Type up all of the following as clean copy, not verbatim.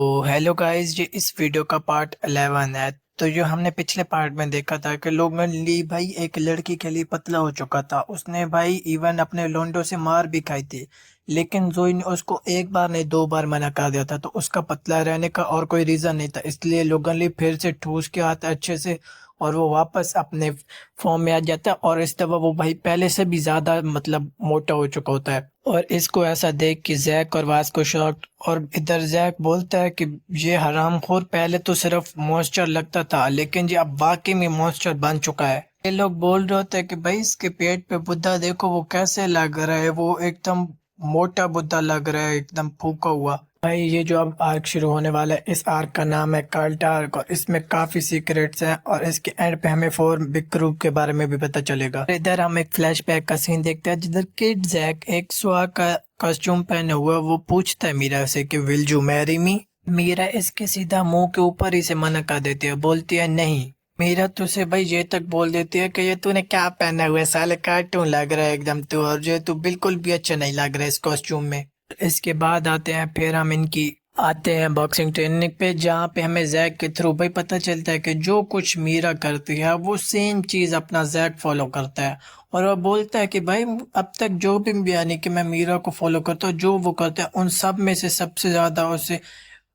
तो hello guys, ये इस वीडियो का पार्ट 11 है। तो जो हमने पिछले पार्ट में देखा था कि लोगन ली भाई एक लड़की के लिए पतला हो चुका था। उसने भाई इवन अपने लोंडो से मार भी खाई थी, लेकिन जोई ने उसको एक बार नहीं दो बार मना कर दिया था। तो उसका पतला रहने का और कोई रीजन नहीं था, इसलिए लोगन ली फिर से ठूस के आता है अच्छे से, और वो वापस अपने फॉर्म में आ जाता है। और इस दफा वो भाई पहले से भी ज्यादा मतलब मोटा हो चुका होता है। और इसको ऐसा देख कि जैक और वास को शॉक, और इधर जैक बोलता है कि ये हरामखोर पहले तो सिर्फ मॉइस्चर लगता था, लेकिन ये अब वाकई में मॉइस्चर बन चुका है। ये लोग बोल रहे होते हैं कि भाई इसके पेट पे बुद्धा देखो वो कैसे लग रहा है, वो एकदम मोटा बुद्धा लग रहा है, एकदम फूका हुआ। भाई ये जो अब आर्क शुरू होने वाला है, इस आर्क का नाम है कार्टा आर्क, और इसमें काफी सीक्रेट्स हैं, और इसके एंड पे हमें फोर बिग ग्रुप के बारे में भी पता चलेगा। इधर हम एक फ्लैशबैक का सीन देखते हैं, जिधर किड जैक एक स्वा का कॉस्ट्यूम पहने हुआ वो पूछता है मीरा से कि will you marry me. Meera इसके सीधा मुंह के ऊपर ही से मना कर देती है, बोलती है नहीं। मीरा तो उसे भाई ये तक बोल देती है कि ये तूने क्या पहना हुआ है, साले कार्टून लग रहा है एकदम तू, और ये तू बिल्कुल भी अच्छा नहीं लग रहा है इस कॉस्ट्यूम में। इसके बाद आते हैं फिर हम इनकी आते हैं बॉक्सिंग ट्रेनिंग पे, जहाँ पे हमें जैक के थ्रू भाई पता चलता है कि जो कुछ मीरा करती है वो सेम चीज अपना जैक फॉलो करता है। और वो बोलता है कि भाई अब तक जो भी यानी कि मैं मीरा को फॉलो करता हूँ, जो वो करता है उन सब में से सबसे ज्यादा उसे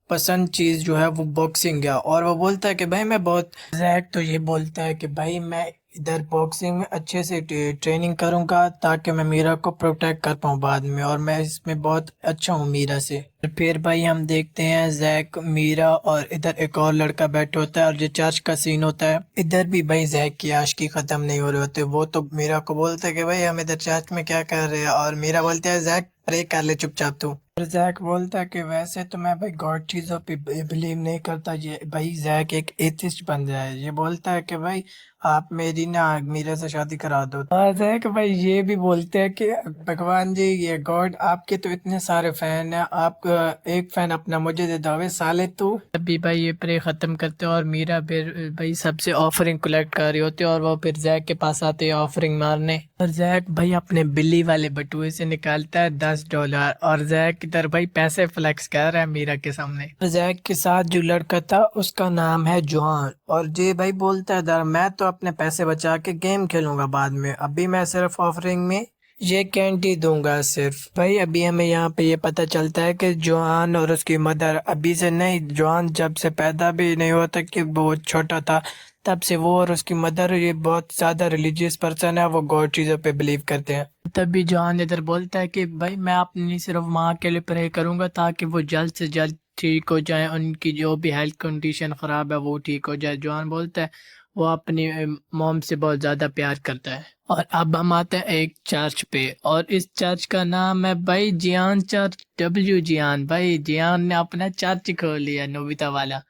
पसंद चीज जो है वो बॉक्सिंग है। और वो बोलता है कि भाई मैं बहुत जैक तो ये बोलता है कि भाई मैं इधर बॉक्सिंग में अच्छे से ट्रेनिंग करूंगा ताकि मैं मीरा को प्रोटेक्ट कर पाऊँ बाद में, और मैं इसमें बहुत अच्छा हूँ मीरा से। फिर भाई हम देखते हैं जैक, मीरा और इधर एक और लड़का बैठे होता है, और जो चर्च का सीन होता है इधर भी भाई जैक की आशिकी खत्म नहीं हो रहे होते। वो तो मीरा को बोलता है कि भाई हम इधर चर्च में क्या कर रहे हैं, और मीरा बोलता है जैक प्रे कर ले चुपचाप तू। फिर जैक बोलता है कि वैसे तो मैं भाई गॉड चीजों पे बिलीव नहीं करता। ये भाई जैक एक एथिस्ट बन जाए, ये बोलता है कि भाई आप मेरी ना मीरा से शादी करा दो। और जैक भाई ये भी बोलते हैं कि भगवान जी, ये गॉड आपके तो इतने सारे फैन हैं, आप एक फैन अपना मुझे दे दो। अबे साले तू। अभी भाई ये प्रे खत्म करते हैं, और मीरा फिर भाई सबसे ऑफरिंग कलेक्ट कर रही होती है, और वो फिर जैक के पास आते हैं ऑफरिंग मारने। और जैक भाई अपने बिल्ली वाले बटुए से निकालता है $10, और जैक इधर भाई पैसे फ्लेक्स कर रहा है मीरा के सामने। और जैक के साथ जो लड़का था उसका नाम है जोहान, और जे भाई बोलता है दर मैं तो अपने पैसे बचा के गेम खेलूंगा बाद में, अभी मैं सिर्फ ऑफरिंग में ये कैंडी दूंगा सिर्फ। भाई अभी हमें यहाँ पे ये पता चलता है कि जोहान और उसकी मदर अभी से नहीं, जोहान जब से पैदा भी नहीं हुआ था कि बहुत छोटा था, तब से वो और उसकी मदर ये बहुत ज्यादा रिलीजियस पर्सन है, वो गॉड चीजों पे बिलीव करते हैं। तभी जॉन इधर बोलता है कि भाई मैं अपनी सिर्फ माँ के लिए प्रे करूंगा ताकि वो जल्द से जल्द ठीक हो जाए, उनकी जो भी हेल्थ कंडीशन खराब है वो ठीक हो जाए। जॉन बोलता है वो अपनी मॉम से बहुत ज्यादा प्यार करता है। और अब हम आते हैं एक चर्च पे, और इस चर्च का नाम है भाई जियान चर्च। जियान भाई, जियान ने अपना चर्च खोल लिया नोबिता वाला।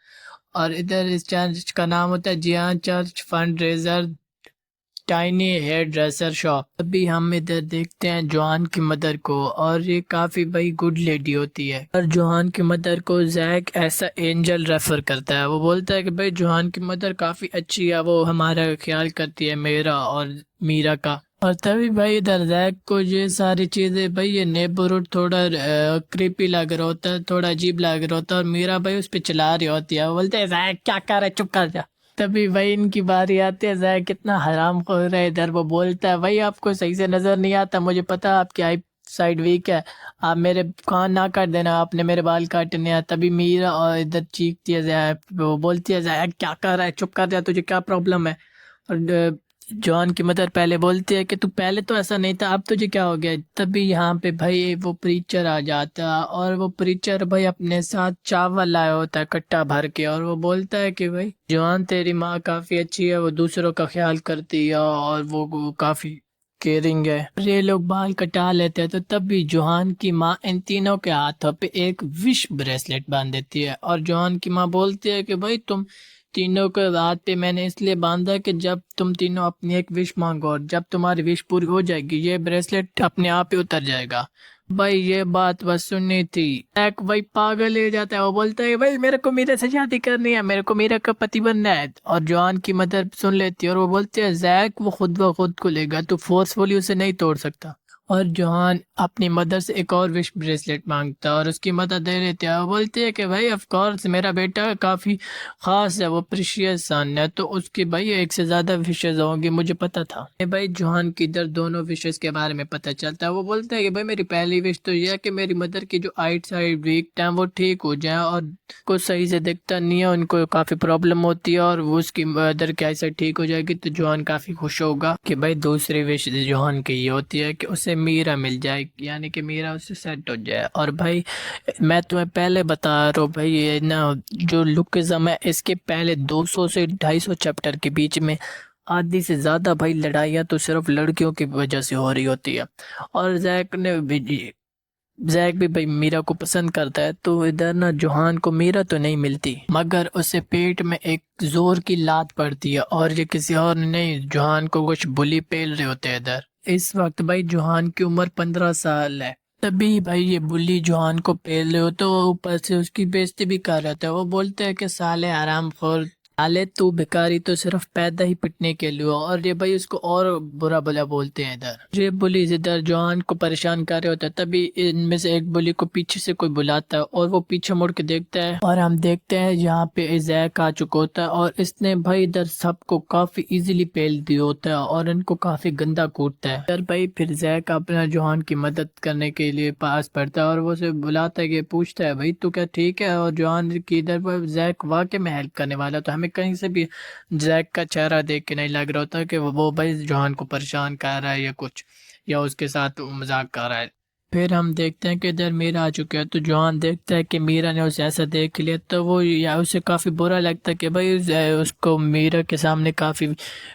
और इधर इस चर्च का नाम होता है जियान church fund razor tiny hair dresser shop. अभी हम इधर देखते हैं जोहान की मदर को, और ये काफी भाई गुड लेडी होती है। और जोहान की मदर को जैक ऐसा एंजल रेफर करता है, वो बोलता है कि भाई जोहान की मदर काफी अच्छी है, वो हमारा ख्याल करती है मेरा और मीरा का। और तभी भाई इधर जैक को ये सारी चीजें भाई ये नेबरहुड थोड़ा क्रीपी लग रहा होता है, थोड़ा अजीब लग रहा होता है, और मीरा भाई उस पर चला रही होती है, वो बोलते हैं जैक क्या कर रहा है, चुप कर जा। तभी भाई इनकी बारी आती है, जैक कितना हराम खोर है इधर। वो बोलता है भाई आपको सही से नजर नहीं आता, मुझे पता है आपकी आई साइड वीक है, आप मेरे कान ना काट देना, आपने मेरे बाल काटने हैं। तभी मीरा और इधर चीखती है जैक, वो बोलती है जैक क्या कर रहा है, चुप कर जा, तुझे क्या प्रॉब्लम है। और जॉन की मदर पहले बोलती है कि तू पहले तो ऐसा नहीं था, अब तुझे क्या हो गया। तभी यहाँ पे भाई वो प्रीचर आ जाता है, और वो प्रीचर भाई अपने साथ चावल लाया होता है कट्टा भर के, और वो बोलता है कि भाई जॉन तेरी माँ काफी अच्छी है, वो दूसरों का ख्याल करती है, और वो काफी केयरिंग है। ये लोग बाल कटा लेते हैं, तो तब भी जोहान की माँ इन तीनों के हाथों पे एक विश ब्रेसलेट बांध देती है। और जोहान की माँ बोलती है कि भाई तुम तीनों के हाथ पे मैंने इसलिए बांधा कि जब तुम तीनों अपनी एक विश मांगो, और जब तुम्हारी विश पूरी हो जाएगी ये ब्रेसलेट अपने आप ही उतर जाएगा। भाई ये बात बस सुननी थी। एक भाई पागल हो जाता है, वो बोलता है भाई मेरे को मीरा से शादी करनी है, मेरे को मीरा का पति बनना है। और जॉन की मदर सुन लेती है, और वो बोलती है जैक वो खुद ब खुद को लेगा, तू फोर्सफुली उसे नहीं तोड़ सकता। और जोहान अपनी मदर से एक और विश ब्रेसलेट मांगता है और उसकी मदर दे देती है। वो बोलती है कि भाई ऑफ कोर्स मेरा बेटा काफ़ी ख़ास है, वो प्रीशियस सन है, तो उसकी भाई एक से ज़्यादा विशेज़ होंगी, मुझे पता था। ये भाई जोहान की इधर दोनों विशेज़ के बारे में पता चलता है। वो बोलता है कि भाई मेरी पहली विश तो ये है कि मेरी मदर की जो आइट साइड वीक है वो ठीक हो जाए, और को सही से दिखता नहीं है, उनको काफ़ी प्रॉब्लम होती है, और वो उसकी मदर की आइट साइड ठीक हो जाएगी तो जोहान काफ़ी खुश होगा। कि भाई दूसरी विश जोहान की ये होती है कि उसे मीरा मिल जाए, यानी कि मीरा उससे सेट हो जाए। और भाई मैं तुम्हें पहले बता रहा हूँ भाई, ये ना जो लुकिज्म है इसके पहले 200 से 250 चैप्टर के बीच में आधी से ज़्यादा भाई लड़ाइयाँ तो सिर्फ लड़कियों की वजह से हो रही होती है। और जैक भी भाई मीरा को पसंद करता है, तो इधर ना जोहान को मीरा तो नहीं मिलती, मगर उसे पेट में एक जोर की लात पड़ती है, और ये किसी और नहीं जोहान को कुछ बुली पेल रहे होते हैं इधर। इस वक्त भाई जोहान की उम्र 15 साल है। तभी भाई ये बुली जोहान को पेल रहे हो तो ऊपर से उसकी बेइज्जती भी कर रहे थे। वो बोलते हैं कि साले आराम खोर, साले तू भिखारी तो सिर्फ पैदा ही पिटने के लिए हो। और ये भाई उसको और बुरा भला बोलते हैं इधर। ये बुलीज इधर जोहान को परेशान कर रहे होते हैं, तभी इनमें से एक बुली को पीछे से कोई बुलाता है और वो पीछे मुड़ के देखता है, और हम देखते हैं यहाँ पे जैक आ चुका होता है, और इसने भाई इधर सबको काफी इजीली पेल दिया होता है और इनको काफी गंदा कूटता है। इधर भाई फिर जैक अपना जोहान की मदद करने के लिए पास पड़ता है और वो उसे बुलाता है कि पूछता है भाई तू क्या ठीक है। और जोहान की इधर पर जैक वाकई में हेल्प करने वाला, तो हमें कहीं से भी जैक का चेहरा देख के नहीं लग रहा होता कि वो भाई जोहान को परेशान कर रहा है या कुछ, या उसके साथ मजाक कर रहा है। फिर हम देखते हैं कि इधर मीरा आ चुका है, तो जोहान देखता है कि मीरा ने उसे ऐसा देख लिया, तो वो या उसे काफ़ी बुरा लगता है कि भाई उसको मीरा के सामने काफ़ी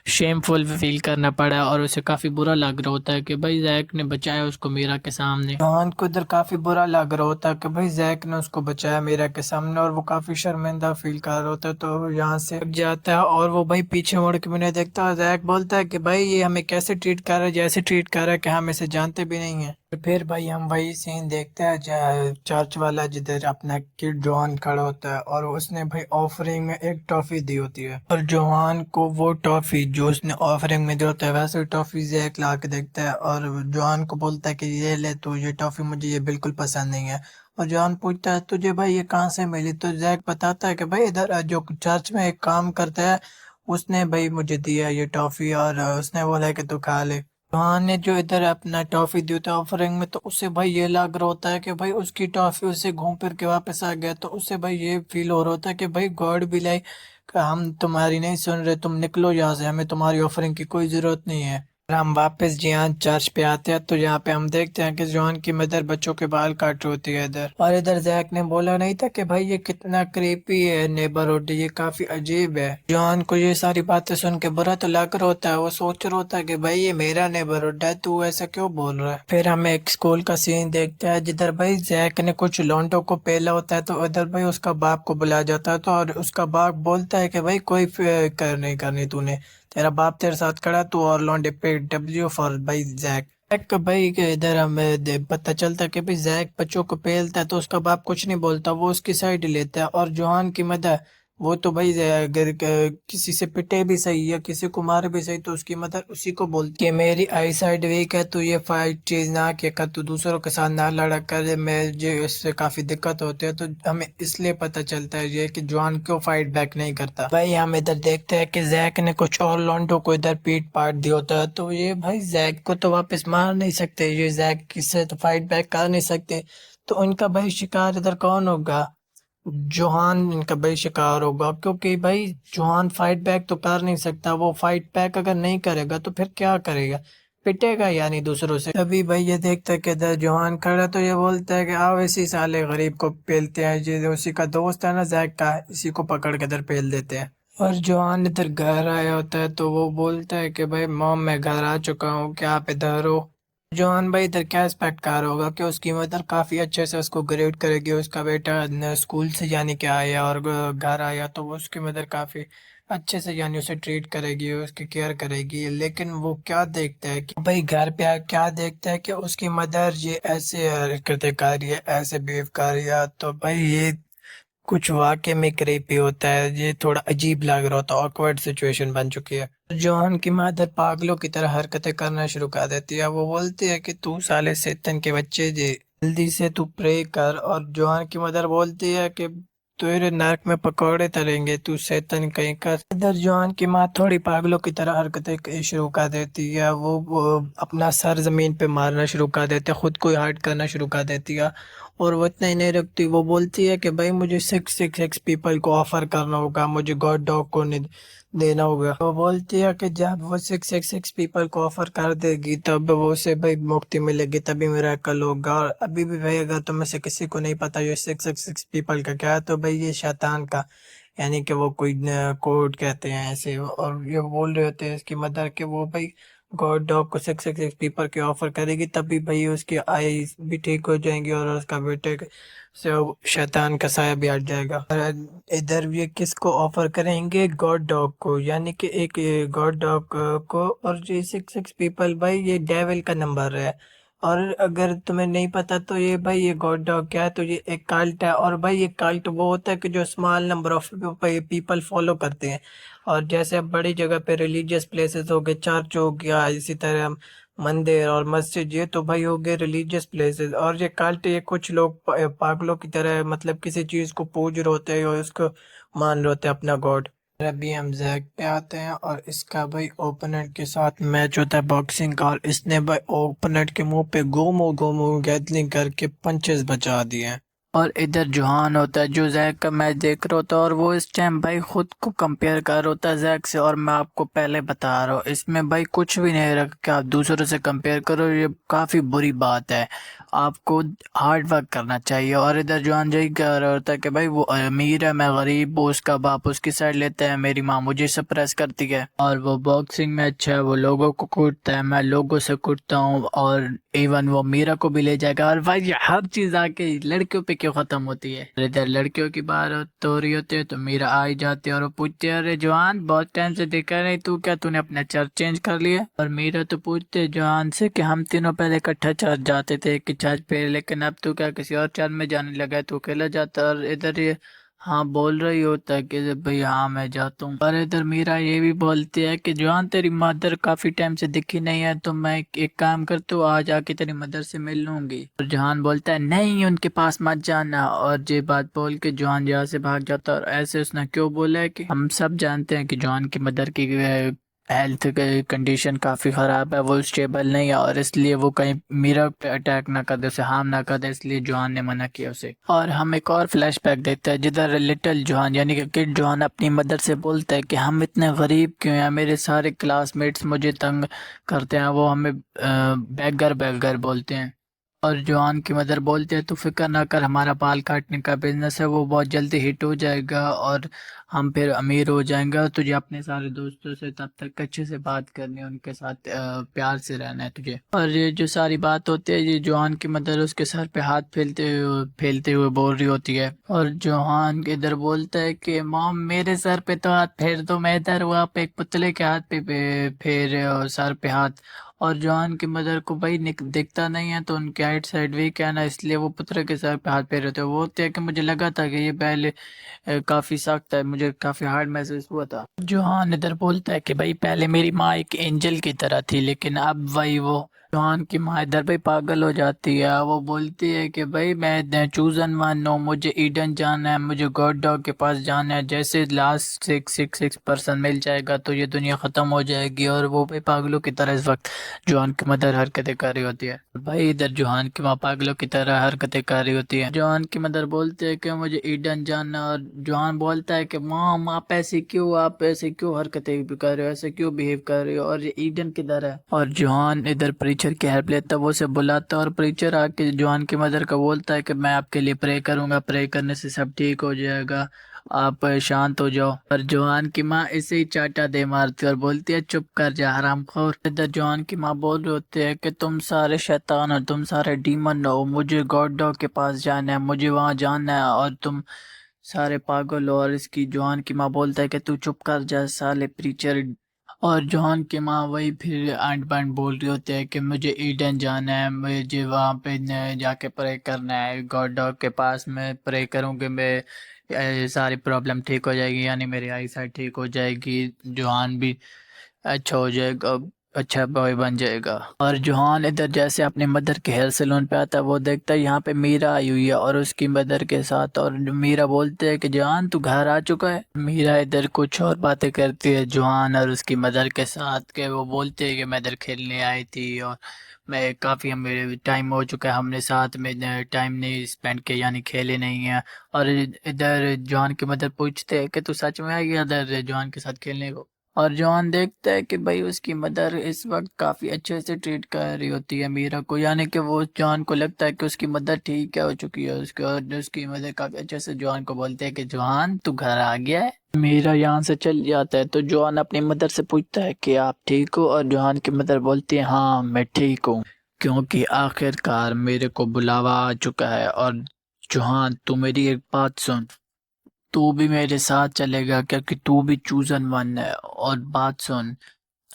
शेमफुल फील करना पड़ा, और उसे काफ़ी बुरा लग रहा होता है कि भाई जैक ने बचाया उसको मीरा के सामने। जोहान को इधर काफ़ी बुरा लग रहा होता है कि भाई जैक ने उसको बचाया मीरा के सामने, और वो काफ़ी शर्मिंदा फील कर रहा होता है, तो यहाँ से हट जाता है और वो भाई पीछे मुड़ के मैंने देखता है। जैक बोलता है कि भाई ये हमें कैसे ट्रीट कर रहा है, जैसे ट्रीट कर रहा है कि हम इसे जानते भी नहीं है। फिर भाई हम वही सीन देखते हैं चर्च वाला, जिधर अपना किड जोहान खड़ा होता है, और उसने भाई ऑफरिंग में एक टॉफी दी होती है, और जोहान को वो टॉफी जो उसने ऑफरिंग में दी होता है वैसे टॉफी जैक ला के देखता है, और जोहान को बोलता है कि ये ले तू ये टॉफी, मुझे ये बिल्कुल पसंद नहीं है। और जोहान पूछता है तुझे भाई ये कहाँ से मिली, तो जैक बताता है कि भाई इधर जो चर्च में एक काम करता है उसने भाई मुझे दिया ये टॉफी, और उसने बोला है कि तू खा ले। हाँ ने जो इधर अपना टॉफी दी होता है ऑफरिंग में, तो उससे भाई ये लग रहा होता है कि भाई उसकी टॉफी उससे घूम फिर के वापस आ गया, तो उससे भाई ये फील हो रहा होता है कि भाई गॉड भी लाइक हम तुम्हारी नहीं सुन रहे, तुम निकलो यहाँ से, हमें तुम्हारी ऑफरिंग की कोई जरूरत नहीं है। और हम वापस यहाँ चर्च पे आते हैं, तो यहाँ पे हम देखते हैं कि जॉन की मदर बच्चों के बाल काट रही होती है इधर, और इधर जैक ने बोला नहीं था कि भाई ये कितना क्रीपी है नेबरहुड, ये काफी अजीब है। जॉन को ये सारी बातें सुन के बुरा तो लग रहा होता है, वो सोच रहा होता है कि भाई ये मेरा नेबरहुड है, तू ऐसा क्यों बोल रहा है। फिर हम एक स्कूल का सीन देखते हैं जिधर भाई जैक ने कुछ लौंडों को पेला होता है, तो इधर भाई उसका बाप को बुलाया जाता है, तो और उसका बाप बोलता है कि भाई कोई कर नहीं करनी तूने, तेरा बाप तेरे साथ खड़ा, तू और लौंडे पे डब्ल्यू फॉर भाई जैक। जैक भाई के इधर हमें पता चलता है कि भाई जैक बच्चों को पेलता है, तो उसका बाप कुछ नहीं बोलता, वो उसकी साइड लेता है। और जोहान की मदर वो तो भाई अगर किसी से पिटे भी सही या किसी को मारे भी सही, तो उसकी मदर उसी को बोलती है मेरी आई साइड वीक है, तो ये फाइट चीज ना किया कर, तू दूसरों के साथ ना लड़ा कर, मैं जो इससे काफी दिक्कत होती है। तो हमें इसलिए पता चलता है ये कि जॉन क्यों फाइट बैक नहीं करता। भाई हम इधर देखते हैं कि जैक ने कुछ और लॉन्डो को इधर पीट पाट दिया होता है, तो ये भाई जैक को तो वापस मार नहीं सकते, ये जैक किससे तो फाइट बैक कर नहीं सकते, तो उनका भाई शिकार इधर कौन होगा, जोहान इनका भाई शिकार होगा, क्योंकि भाई जोहान फाइट बैक तो कर नहीं सकता, वो फाइट बैक अगर नहीं करेगा तो फिर क्या करेगा, पिटेगा यानी दूसरों से। तभी भाई ये देखता है कि इधर जोहान खड़ा, तो ये बोलता है कि आओ इसी साले गरीब को पेलते हैं, जो उसी का दोस्त है ना जैक का, इसी को पकड़ के इधर पेल देते हैं। और जोहान इधर घर आया होता है, तो वो बोलता है कि भाई मॉम मैं घर आ चुका हूँ, क्या आप इधर हो। जॉन भाई इधर क्या एक्सपेक्ट कर रहा होगा कि उसकी मदर काफ़ी अच्छे से उसको ग्रेड करेगी, उसका बेटा स्कूल से यानी कि आया और घर आया, तो वो उसकी मदर काफ़ी अच्छे से यानी उसे ट्रीट करेगी, उसकी केयर करेगी। लेकिन वो क्या देखता है कि भाई घर पे क्या देखता है कि उसकी मदर ये ऐसे हरकतें कर रही है, ऐसे बिहेव कर रही है, तो भाई ये कुछ वाकई में क्रीपी होता है, ये थोड़ा अजीब लग रहा होता है, ऑकवर्ड सिचुएशन बन चुकी है। जॉन की मदर पागलों की तरह हरकतें करना शुरू कर देती है। वो बोलती है कि तू साले शैतान के बच्चे जे, जल्दी से तू प्रे कर। और जॉन की मदर बोलती है कि तेरे नरक में पकौड़े तलेंगे, तू शैतान कहीं का। इधर जॉन की माँ थोड़ी पागलों की तरह हरकतें शुरू कर देती है। वो अपना सर जमीन पे मारना शुरू कर देती है, खुद को हर्ट करना शुरू कर देती है। और वो इतना ही नहीं रखती, वो बोलती है कि भाई मुझे 666 पीपल को ऑफर करना होगा, मुझे गॉड डॉग को नहीं देना होगा। वो बोलती है कि जब वो 666 पीपल को ऑफर कर देगी तब वो उसे भाई मुक्ति मिलेगी, तभी मेरा कल होगा। और अभी भी भाई अगर तुम में से किसी को नहीं पता ये 666 पीपल का क्या है, तो भाई ये शैतान का, यानी कि वो कोई कोड कहते हैं ऐसे। और ये बोल रहे होते हैं इसकी मदर के वो भाई गॉड डॉग को 666 पीपल की ऑफर करेगी, तभी भाई उसकी आईज भी ठीक हो जाएंगी और उसका बेटे से वो शैतान का साया भी हट जाएगा। और इधर ये किसको ऑफर करेंगे? गॉड डॉग को, यानी कि एक गॉड डॉग को। और ये 66 पीपल भाई ये डेविल का नंबर है। और अगर तुम्हें नहीं पता तो ये भाई ये गॉड डॉग क्या है, तो ये एक कल्ट है। और भाई ये कल्ट वो होता है कि जो small number of people follow करते हैं। और जैसे अब बड़ी जगह पे रिलीजियस प्लेसेस हो गए, चर्च हो गया, इसी तरह मंदिर और मस्जिद, ये तो भाई हो गए रिलीजियस प्लेसेस। और ये कल्ट ये कुछ लोग पागलों की तरह मतलब किसी चीज को पूज रहे होते हैं और उसको मान रहे होते हैं अपना गॉड। अभी हम जैक पे आते हैं और इसका भाई ओपोनेंट के साथ मैच होता है बॉक्सिंग का। और इसने भाई ओपोनेंट के मुंह पे गोमो गोमो गैदलिंग करके पंचेस बचा दिए हैं। और इधर जुहान होता है जो जैक का मैच देख रहा होता है, और वो इस टाइम भाई खुद को कंपेयर कर रहा होता है जैक से। और मैं आपको पहले बता रहा हूँ इसमें भाई कुछ भी नहीं रख के आप दूसरों से कंपेयर करो, ये काफ़ी बुरी बात है। आपको हार्ड वर्क करना चाहिए। और इधर जुहान यही कह रहा होता है कि भाई वो अमीर है, मैं गरीब, वो उसका बाप उसकी साइड लेता है, मेरी माँ मुझे सप्रेस करती है। और वो बॉक्सिंग में अच्छा है, वो लोगों को कूटता है, मैं लोगों से कूटता हूँ। और इवन वो मीरा को भी ले जाएगा। और भाई ये हर चीज आके लड़कियों पे क्यों खत्म होती है? इधर लड़कियों की बात हो रही होती है तो मीरा आ ही जाती है और वो पूछती है, अरे जवान बहुत टाइम से देखा नहीं, तू क्या तूने अपना चर्च चेंज कर लिया? और मीरा तो पूछते है जवान से कि हम तीनों पहले इकट्ठा चर्च जाते थे कि चर्च पे, लेकिन अब तू क्या किसी और चर्च में जाने लगा है, तू अकेला जाता है? और इधर ये हाँ बोल रही होता है कि भाई हाँ मैं जाता हूँ। और इधर मीरा ये भी बोलती है कि जवान तेरी मदर काफी टाइम से दिखी नहीं है, तो मैं एक काम करता हूँ आज आके तेरी मदर से मिल लूंगी। और जवान बोलता है नहीं उनके पास मत जाना। और ये बात बोल के जवान यहाँ से भाग जाता है। और ऐसे उसने क्यों बोला है कि हम सब जानते हैं कि जवान की मदर की हेल्थ कंडीशन काफ़ी ख़राब है, वो स्टेबल नहीं है, और इसलिए वो कहीं मीरा पे अटैक ना कर दे, उसे हार्म ना कर दे, इसलिए जॉन ने मना किया उसे। और हम एक और फ्लैशबैक देखते हैं जिधर लिटिल जॉन यानी कि किड जॉन अपनी मदर से बोलता है कि हम इतने गरीब क्यों हैं, मेरे सारे क्लासमेट्स मुझे तंग करते हैं, वो हमें बेगर बेगर बोलते हैं। और जॉन की मदर बोलते हैं तू फिक्र ना कर, हमारा बाल काटने का बिजनेस है, वो बहुत जल्दी हिट हो जाएगा और हम फिर अमीर हो जाएंगे। और तुझे अपने सारे दोस्तों से तब तक अच्छे से बात करनी है, उनके साथ प्यार से रहना है तुझे। और ये जो सारी बात होती है ये जॉन की मदर उसके सर पे हाथ फेलते हुए बोल रही होती है। और जॉन इधर बोलता है कि मॉम मेरे सर पे तो हाथ फेर दो, मैं इधर हूँ, आप एक पुतले के हाथ पे फेर रहे हो सर पे हाथ। और जॉन की मदर को भाई दिखता नहीं है, तो उनकी आइट साइड वीक है ना, इसलिए वो पुत्र के सर पे हाथ फेर रहे थे। वो होते हैं कि मुझे लगा था कि ये पहले काफी सख्त है, मुझे काफी हार्ड महसूस हुआ था। जॉन इधर बोलता है कि भाई पहले मेरी माँ एक एंजल की तरह थी, लेकिन अब वही वो। जॉन की माँ इधर भाई पागल हो जाती है, वो बोलती है कि भाई मैं चूजन वन हूँ, मुझे ईडन जाना है, मुझे गॉड डॉग के पास जाना है, जैसे लास्ट 666 मिल जाएगा तो ये दुनिया खत्म हो जाएगी। और वो भाई पागलों की तरह इस वक्त जॉन की मदर हरकतें कर रही होती है। भाई इधर जॉन की माँ पागलों की तरह हरकतें कर रही होती है। जॉन की मदर बोलते हैं कि मुझे ईडन जानना, और जॉन बोलता है कि मॉम आप ऐसे क्यों हरकतें भी कर रहे हो, ऐसे क्यों बिहेव कर रहे हो, और ये ईडन किधर है? और जॉन इधर प्रीचर की हेल्प लेता है, वो उसे बुलाता है और प्रीचर आके जॉन की मदर को बोलता है कि मैं आपके लिए प्रे करूंगा, प्रे करने से सब ठीक हो जाएगा, आप शांत हो जाओ। और जॉन की माँ इसे ही चाटा दे मारती है और बोलती है चुप कर जा हरामखोर। इधर जॉन की माँ बोल रही होती है कि तुम सारे शैतान हो, तुम सारे डीमन हो, मुझे गॉड डॉग के पास जाना है, मुझे वहां जाना है, और तुम सारे पागल हो। और इसकी जॉन की माँ बोलता है कि तू चुप कर जा साले प्रीचर। और जॉन की माँ वही फिर आंट बांट बोल रही होती है कि मुझे ईडन जाना है, मुझे वहाँ पे जाके प्रे करना है, गॉड डॉग के पास मैं प्रे करूँगी, मैं सारी प्रॉब्लम ठीक हो जाएगी, यानी मेरी आई साइट ठीक हो जाएगी, जॉन भी अच्छा हो जाएगा, अच्छा बॉय बन जाएगा। और जोहान इधर जैसे अपने मदर के हेयर सैलून पे आता है, वो देखता है यहाँ पे मीरा आई हुई है और उसकी मदर के साथ, और मीरा बोलते है कि जोहान तू घर आ चुका है। मीरा इधर कुछ और बातें करती है जोहान और उसकी मदर के साथ, के वो बोलते है कि मैं इधर खेलने आई थी और मैं काफ़ी मेरे टाइम हो चुका है, हमने साथ में टाइम नहीं स्पेंड किया, यानी खेले नहीं है। और इधर जॉन की मदर पूछते हैं कि तू सच में आई है इधर जॉन के साथ खेलने को। और जॉन देखता है कि भाई उसकी मदर इस वक्त काफ़ी अच्छे से ट्रीट कर रही होती है मीरा को, यानी कि वो जॉन को लगता है कि उसकी मदर ठीक है हो चुकी है उसकी, और उसकी मदर काफ़ी अच्छे से जॉन को बोलते हैं कि जॉन तू घर आ गया है। मीरा यहाँ से चल जाता है तो जॉन अपनी मदर से पूछता है कि आप ठीक हो, और जॉन की मदर बोलती है हाँ मैं ठीक हूँ, क्योंकि आखिरकार मेरे को बुलावा आ चुका है। और जॉन तू मेरी एक बात सुन, तू भी मेरे साथ चलेगा क्योंकि तू भी चूजन वन है, और बात सुन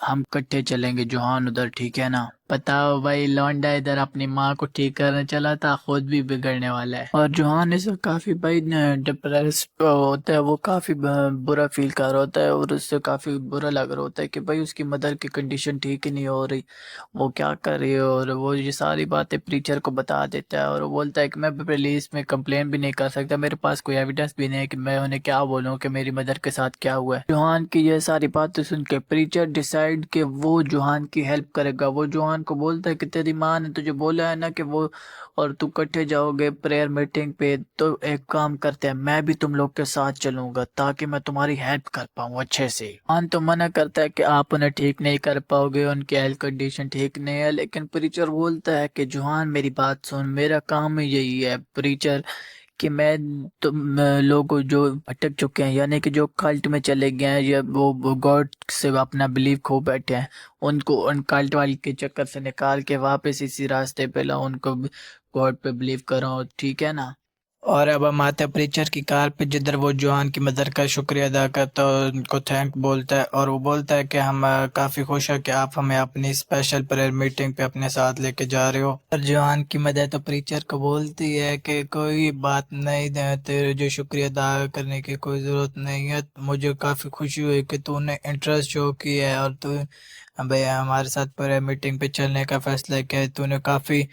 हम इकट्ठे चलेंगे जोहान उधर, ठीक है ना। बताओ भाई लौंडा इधर अपनी माँ को ठीक करने चला था, खुद भी बिगड़ने वाला है। और जोहान इसे काफी भाई डिप्रेस होता है, वो काफी बुरा फील कर रहा होता है और उससे काफी बुरा लग रहा होता है कि भाई उसकी मदर की कंडीशन ठीक ही नहीं हो रही, वो क्या कर रही है। और वो ये सारी बातें प्रीचर को बता देता है और वो बोलता है कि मैं पुलिस में कंप्लेन भी नहीं कर सकता, मेरे पास कोई एविडेंस भी नहीं है कि मैं उन्हें क्या बोलूँ कि मेरी मदर के साथ क्या हुआ है। जोहान की ये सारी बातें सुन के प्रीचर डिसाइड कि वो जोहान की हेल्प करेगा। वो जोहान को बोलता है कि तेरी माँ ने तुझे बोला है ना कि वो और तू इकट्ठे जाओगे प्रेयर मीटिंग पे, तो एक काम करते हैं मैं भी तुम लोग के साथ चलूंगा ताकि मैं तुम्हारी हेल्प कर पाऊँ अच्छे से। जोहान तो मना करता है कि आप उन्हें ठीक नहीं कर पाओगे, उनकी हेल्थ कंडीशन ठीक नहीं है, लेकिन प्रीचर बोलता है कि जोहान मेरी बात सुन, मेरा काम ही यही है प्रीचर कि मैं तुम लोग जो भटक चुके हैं, यानी कि जो कल्ट में चले गए हैं या वो गॉड से अपना बिलीव खो बैठे हैं, उनको उन कल्ट वाले के चक्कर से निकाल के वापस इसी रास्ते पे लाओ, उनको गॉड पे बिलीव करो, ठीक है ना। और अब हम आते हैं प्रीचर की कार पे, जिधर वो जॉन की मदर का शुक्रिया अदा करता है और उनको थैंक बोलता है, और वो बोलता है कि हम काफ़ी खुश हैं कि आप हमें अपनी स्पेशल प्रेयर मीटिंग पे अपने साथ लेके जा रहे हो। और जॉन की मदर तो प्रीचर को बोलती है कि कोई बात नहीं, तेरे जो शुक्रिया अदा करने की कोई ज़रूरत नहीं है, मुझे काफ़ी खुशी हुई कि तूने इंटरेस्ट शो किया है और तू भैया हमारे साथ प्रेयर मीटिंग पे चलने का फैसला किया है, तूने काफ़ी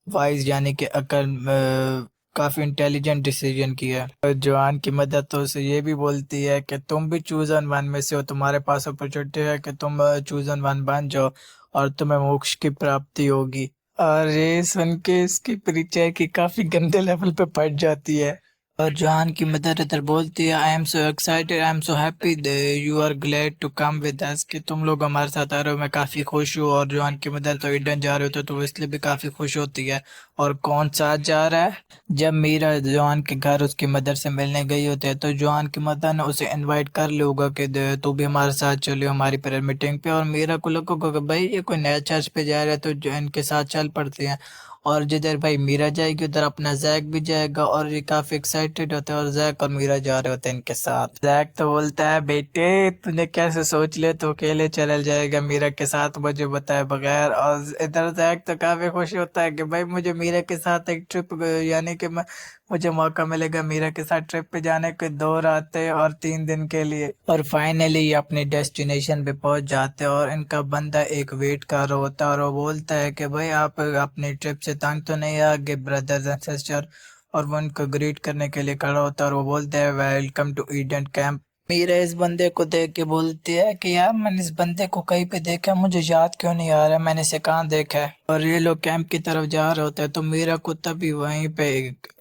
वाइज यानी कि अकल काफी इंटेलिजेंट डिसीजन किया है। और जवान की मदद तो उसे ये भी बोलती है कि तुम भी चूजन वन में से हो, तुम्हारे पास अपॉर्चुनिटी है कि तुम चूजन वन बन जाओ और तुम्हें मोक्ष की प्राप्ति होगी। और ये सुन के इसकी परिचय की काफी गंदे लेवल पे पड़ जाती है। और जॉन की मदर इधर बोलती है I am so excited, I am so happy you are glad to come with us, कि तुम लोग हमारे साथ आ रहे हो, मैं काफ़ी खुश हूँ। और जॉन की मदर तो ईडन जा रहे होते तो वो इसलिए भी काफ़ी खुश होती है। और कौन साथ जा रहा है, जब मीरा जॉन के घर उसकी मदर से मिलने गई होती है तो जॉन की मदर ने उसे इनवाइट कर लिया होगा कि तू भी हमारे साथ चलियो हमारी प्रेयर मीटिंग पे। और मीरा को लगेगा कि भाई ये कोई नया चर्च पे जा रहा है तो जो इनके साथ चल पड़ते हैं। और जिधर भाई मीरा जाएगी उधर अपना जैक भी जाएगा, और ये काफी एक्साइटेड होते हैं और जैक और मीरा जा रहे होते हैं इनके साथ। जैक तो बोलता है बेटे तूने कैसे सोच लिया तो अकेले चल जाएगा मीरा के साथ मुझे बताए बगैर। और इधर जैक तो काफी खुश होता है कि भाई मुझे मीरा के साथ एक ट्रिप, यानी कि मैं मुझे मौका मिलेगा मीरा के साथ ट्रिप पे जाने के 2 रातें और 3 दिन के लिए। और फाइनली ये अपने डेस्टिनेशन पे पहुंच जाते हैं और इनका बंदा एक वेट कर रहा होता है और वो बोलता है कि भाई आप अपनी ट्रिप से तंग तो नहीं आ गए ब्रदर्स एंड सिस्टर। और वो उनको ग्रीट करने के लिए खड़ा होता है और वो बोलते हैं welcome to Eden camp. Meera इस बंदे को देख के बोलती है कि यार मैंने इस बंदे को कहीं पे देखा, मुझे याद क्यों नहीं आ रहा, मैंने इसे कहाँ देखा है। और ये लोग कैंप की तरफ जा रहे होते हैं तो मीरा को तभी वहीं पे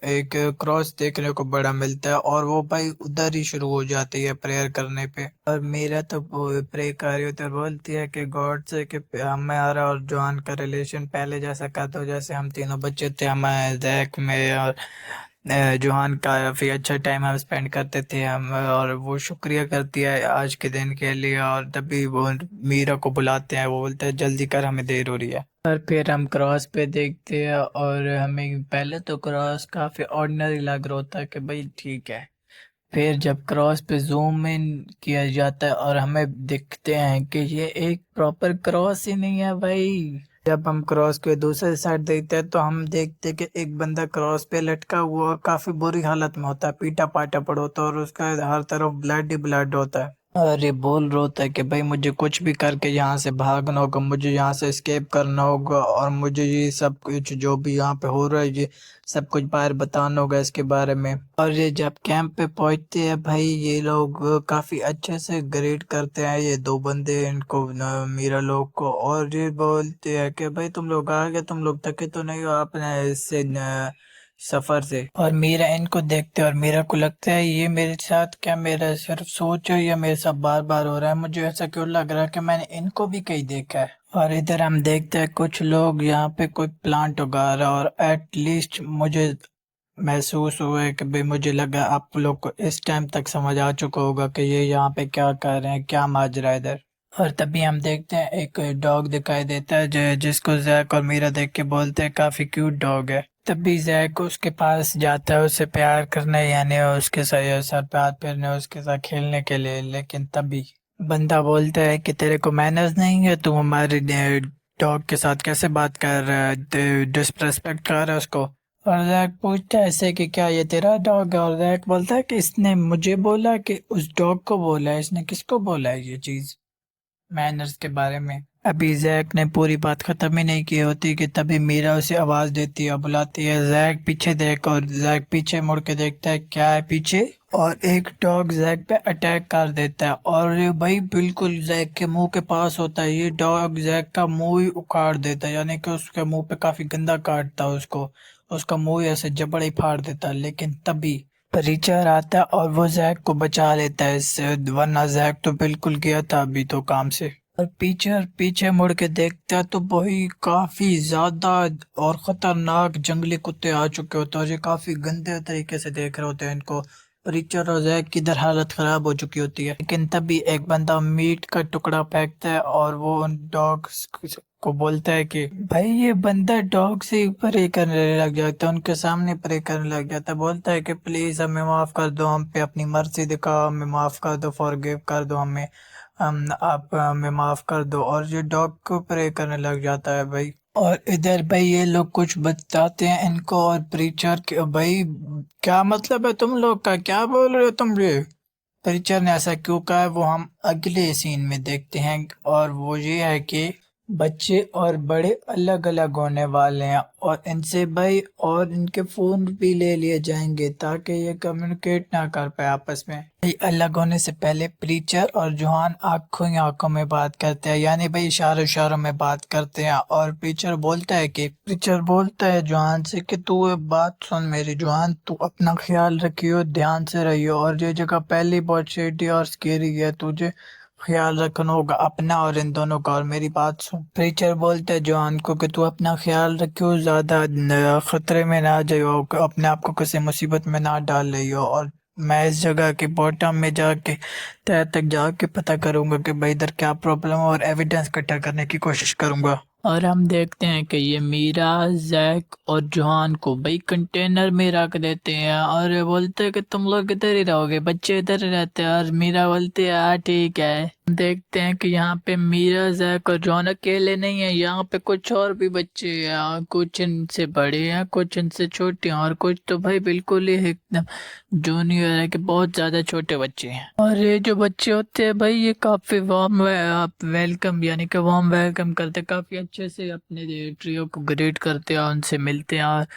एक क्रॉस देखने को बड़ा मिलता है और वो भाई उधर ही शुरू हो जाती है प्रेयर करने पे। और मीरा तो प्रे कर रही होती है और बोलती है कि गॉड से कि हमारा और जॉन का रिलेशन पहले जैसा कर दो जैसे हम तीनों बच्चे थे, हमारे जैक में और जोहान काफ़ी अच्छा टाइम हम स्पेंड करते थे हम। और वो शुक्रिया करती है आज के दिन के लिए, और तभी वो मीरा को बुलाते हैं, वो बोलते हैं जल्दी कर हमें देर हो रही है। और फिर हम क्रॉस पे देखते हैं और हमें पहले तो क्रॉस काफ़ी ऑर्डिनरी लग रहा होता है कि भाई ठीक है फिर जब क्रॉस पे जूम इन किया जाता है और हमें दिखते हैं कि ये एक प्रॉपर क्रॉस ही नहीं है भाई। जब हम क्रॉस के दूसरे साइड देखते हैं तो हम देखते हैं कि एक बंदा क्रॉस पे लटका हुआ काफी बुरी हालत में होता है, पीटा पाटा पड़ा होता है और उसका हर तरफ ब्लड ही ब्लड होता है। अरे बोल रहा होता है कि भाई मुझे कुछ भी करके यहाँ से भागना होगा, मुझे यहाँ से एस्केप करना होगा और मुझे ये सब कुछ जो भी यहाँ पे हो रहा है ये सब कुछ बाहर बताना होगा इसके बारे में। और ये जब कैंप पे पहुंचते हैं भाई ये लोग काफी अच्छे से ग्रीट करते हैं ये दो बंदे इनको मीरा लोग को, और ये बोलते हैं कि भाई तुम लोग आ गए, तुम लोग थके तो नहीं हो आपने इससे सफर से। और मीरा इनको देखते और मीरा को लगता है ये मेरे साथ क्या मेरा सिर्फ सोच है या मेरे साथ बार बार हो रहा है, मुझे ऐसा क्यों लग रहा है कि मैंने इनको भी कहीं देखा है। और इधर हम देखते हैं कुछ लोग यहाँ पे कोई प्लांट उगा रहा है और एटलीस्ट मुझे महसूस हुआ है कि भाई मुझे लगा आप लोग को इस टाइम तक समझ आ चुका होगा कि ये यहाँ पे क्या कर रहे हैं, क्या माजरा है इधर। और तभी हम देखते हैं एक डॉग दिखाई देता है जिसको जैक और मीरा देख के बोलते हैं काफी क्यूट डॉग है। तभी जैक उसके पास जाता है उससे प्यार करने, यानी उसके साथ सर पे हाथ फेरने उसके साथ खेलने के लिए, लेकिन तभी बंदा बोलता है कि तेरे को मैनर्स नहीं है, तू हमारे डॉग के साथ कैसे बात कर रहा है, डिसरेस्पेक्ट कर रहा है उसको। और जैक पूछता है ऐसे कि क्या ये तेरा डॉग है, और जैक बोलता है कि इसने मुझे बोला कि उस डॉग को बोला है, इसने किसको बोला है ये चीज मैनर्स के बारे में। अभी जैक ने पूरी बात खत्म ही नहीं की होती कि तभी मीरा उसे आवाज देती है, बुलाती है जैक पीछे देख, और जैक पीछे मुड़ के देखता है क्या है पीछे, और एक डॉग जैक पे अटैक कर देता है और ये भाई बिल्कुल जैक के मुंह के पास होता है। ये डॉग जैक का मुंह ही उखाड़ देता है, यानी कि उसके मुंह पे काफी गंदा काटता है उसको, उसका मुंह ऐसे जबड़ ही फाड़ देता है। लेकिन तभी रिचर आता है और वो जैक को बचा लेता है इससे, वरना जैक तो बिल्कुल गया था अभी तो काम से। और पीछे पीछे मुड़ के देखता है तो वही काफी ज्यादा और खतरनाक जंगली कुत्ते आ चुके होते हैं और ये काफी गंदे तरीके से देख रहे होते हैं इनको। रिचर और जैक की इधर हालत खराब हो चुकी होती है, लेकिन तभी एक बंदा मीट का टुकड़ा फेंकता है और वो उन डॉग्स को बोलता है कि भाई ये बंदा डॉग से प्रे करने लग जाता है, उनके सामने प्रे करने लग जाता है, बोलता है कि प्लीज हमें माफ कर दो, हम पे अपनी मर्जी दिखाओ, हमें माफ कर दो, फॉरगिव कर दो हमें, हम आप हमें माफ कर दो। और ये डॉग को प्रे करने लग जाता है भाई। और इधर भाई ये लोग कुछ बताते हैं इनको और प्रीचर के भाई क्या मतलब है तुम लोग का, क्या बोल रहे हो तुम ये, प्रीचर ने ऐसा क्यों कहा है वो हम अगले सीन में देखते हैं। और वो ये है कि बच्चे और बड़े अलग अलग होने वाले हैं और इनसे भाई और इनके फोन भी ले लिए जाएंगे ताकि ये कम्युनिकेट ना कर पाए आपस में। भाई अलग होने से पहले प्रीचर और जोहान आंखों ही आंखों में बात करते हैं, यानी भाई इशारों इशारों में बात करते हैं। और प्रीचर बोलता है जोहान से कि तू एक बात सुन मेरी जोहान, तू अपना ख्याल रखियो, ध्यान से रहियो, और ये जगह पहली बहुत शेडी और स्केरी है, तुझे ख्याल रखना होगा अपना और इन दोनों का। और मेरी बात सुन, प्रीचर बोलते हैं जॉन को कि तू अपना ख्याल रखियो, ज्यादा खतरे में ना जाइयो, अपने आप को किसी मुसीबत में ना डाल लियो, और मैं इस जगह के बॉटम में जाके तह तक जाके पता करूंगा कि भाई इधर क्या प्रॉब्लम है और एविडेंस इकट्ठा करने की कोशिश करूंगा। और हम देखते हैं कि ये मीरा जैक और जोहान को भाई कंटेनर में रख देते हैं और ये बोलते हैं कि तुम लोग इधर ही रहोगे, बच्चे इधर ही रहते हैं। और मीरा बोलती है हाँ ठीक है। देखते हैं कि यहाँ पे मीरा जैक और जॉन अकेले नहीं है, यहाँ पे कुछ और भी बच्चे हैं, कुछ इनसे बड़े हैं, कुछ इनसे छोटे हैं, और कुछ तो भाई बिल्कुल ही एकदम जूनियर है कि बहुत ज्यादा छोटे बच्चे हैं। और ये जो बच्चे होते हैं भाई ये काफी वार्म वेलकम, यानी कि वार्म वेलकम करते हैं, काफी अच्छे से अपने ट्रियो को ग्रेट करते हैं, उनसे मिलते हैं। और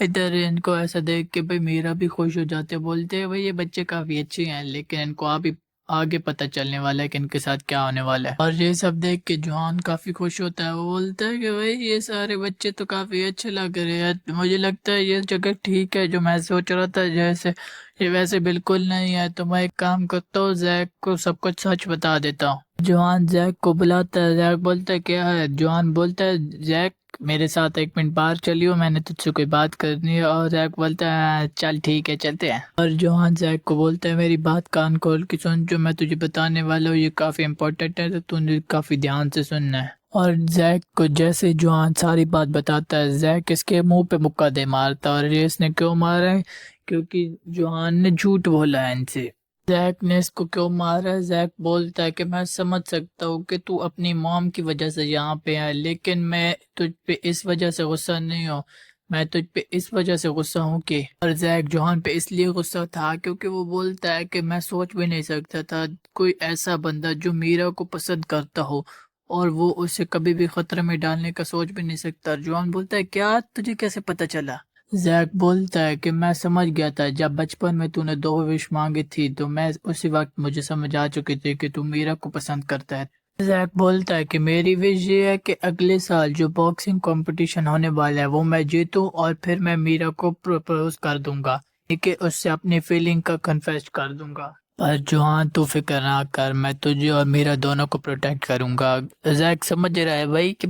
इधर इनको ऐसा देख के भाई मीरा भी खुश हो जाते हैं, बोलते हैं भाई ये बच्चे काफी अच्छे हैं, लेकिन इनको अभी आगे पता चलने वाला है कि इनके साथ क्या होने वाला है। और ये सब देख के जॉन काफी खुश होता है, वो बोलता है कि भाई ये सारे बच्चे तो काफी अच्छे लग रहे हैं, मुझे लगता है ये जगह ठीक है, जो मैं सोच रहा था जैसे ये वैसे बिल्कुल नहीं है, तो मैं एक काम करता हूँ जैक को सब कुछ सच बता देता हूँ। जॉन जैक को बुलाता है, जैक बोलता है क्या है, जॉन बोलता है जैक मेरे साथ एक मिनट बाहर चलियो, मैंने तुझसे कोई बात करनी है। और जैक बोलता है "हाँ, चल ठीक है चलते हैं। और जोहान जैक को बोलता है मेरी बात कान खोल के सुन, जो मैं तुझे बताने वाला हूँ ये काफी इम्पोर्टेंट है, तो तूने काफी ध्यान से सुनना है। और जैक को जैसे जोहान सारी बात बताता है, जैक इसके मुंह पे मुक्का दे मारता है, और ये इसने क्यों मारा है क्योंकि जोहान ने झूठ बोला है इनसे। जैक ने इसको क्यों मारा है? जैक बोलता है कि मैं समझ सकता हूँ कि तू अपनी मॉम की वजह से यहाँ पे है, लेकिन मैं तुझ पे इस वजह से गुस्सा नहीं हूँ। मैं तुझ पे इस वजह से गुस्सा हूँ कि, और जैक जोहान पे इसलिए गुस्सा था क्योंकि वो बोलता है कि मैं सोच भी नहीं सकता था कोई ऐसा बंदा जो मीरा को पसंद करता हो और वो उसे कभी भी खतरे में डालने का सोच भी नहीं सकता। जोहान बोलता है क्या तुझे कैसे पता चला? जैक बोलता है कि मैं समझ गया था, जब बचपन में तूने 2 विश मांगी थी तो मैं उसी वक्त मुझे समझ आ चुकी थी कि तू मीरा को पसंद करता है। जैक बोलता है कि मेरी विश ये है कि अगले साल जो बॉक्सिंग कंपटीशन होने वाला है वो मैं जीतूं और फिर मैं मीरा को प्रपोज कर दूंगा, ठीक है, उससे अपनी फीलिंग का कन्फेस कर दूंगा। पर जोहान तू फिक्र ना कर, मैं तुझे और मीरा दोनों को प्रोटेक्ट करूंगा। जैक समझ रहा है भाई कि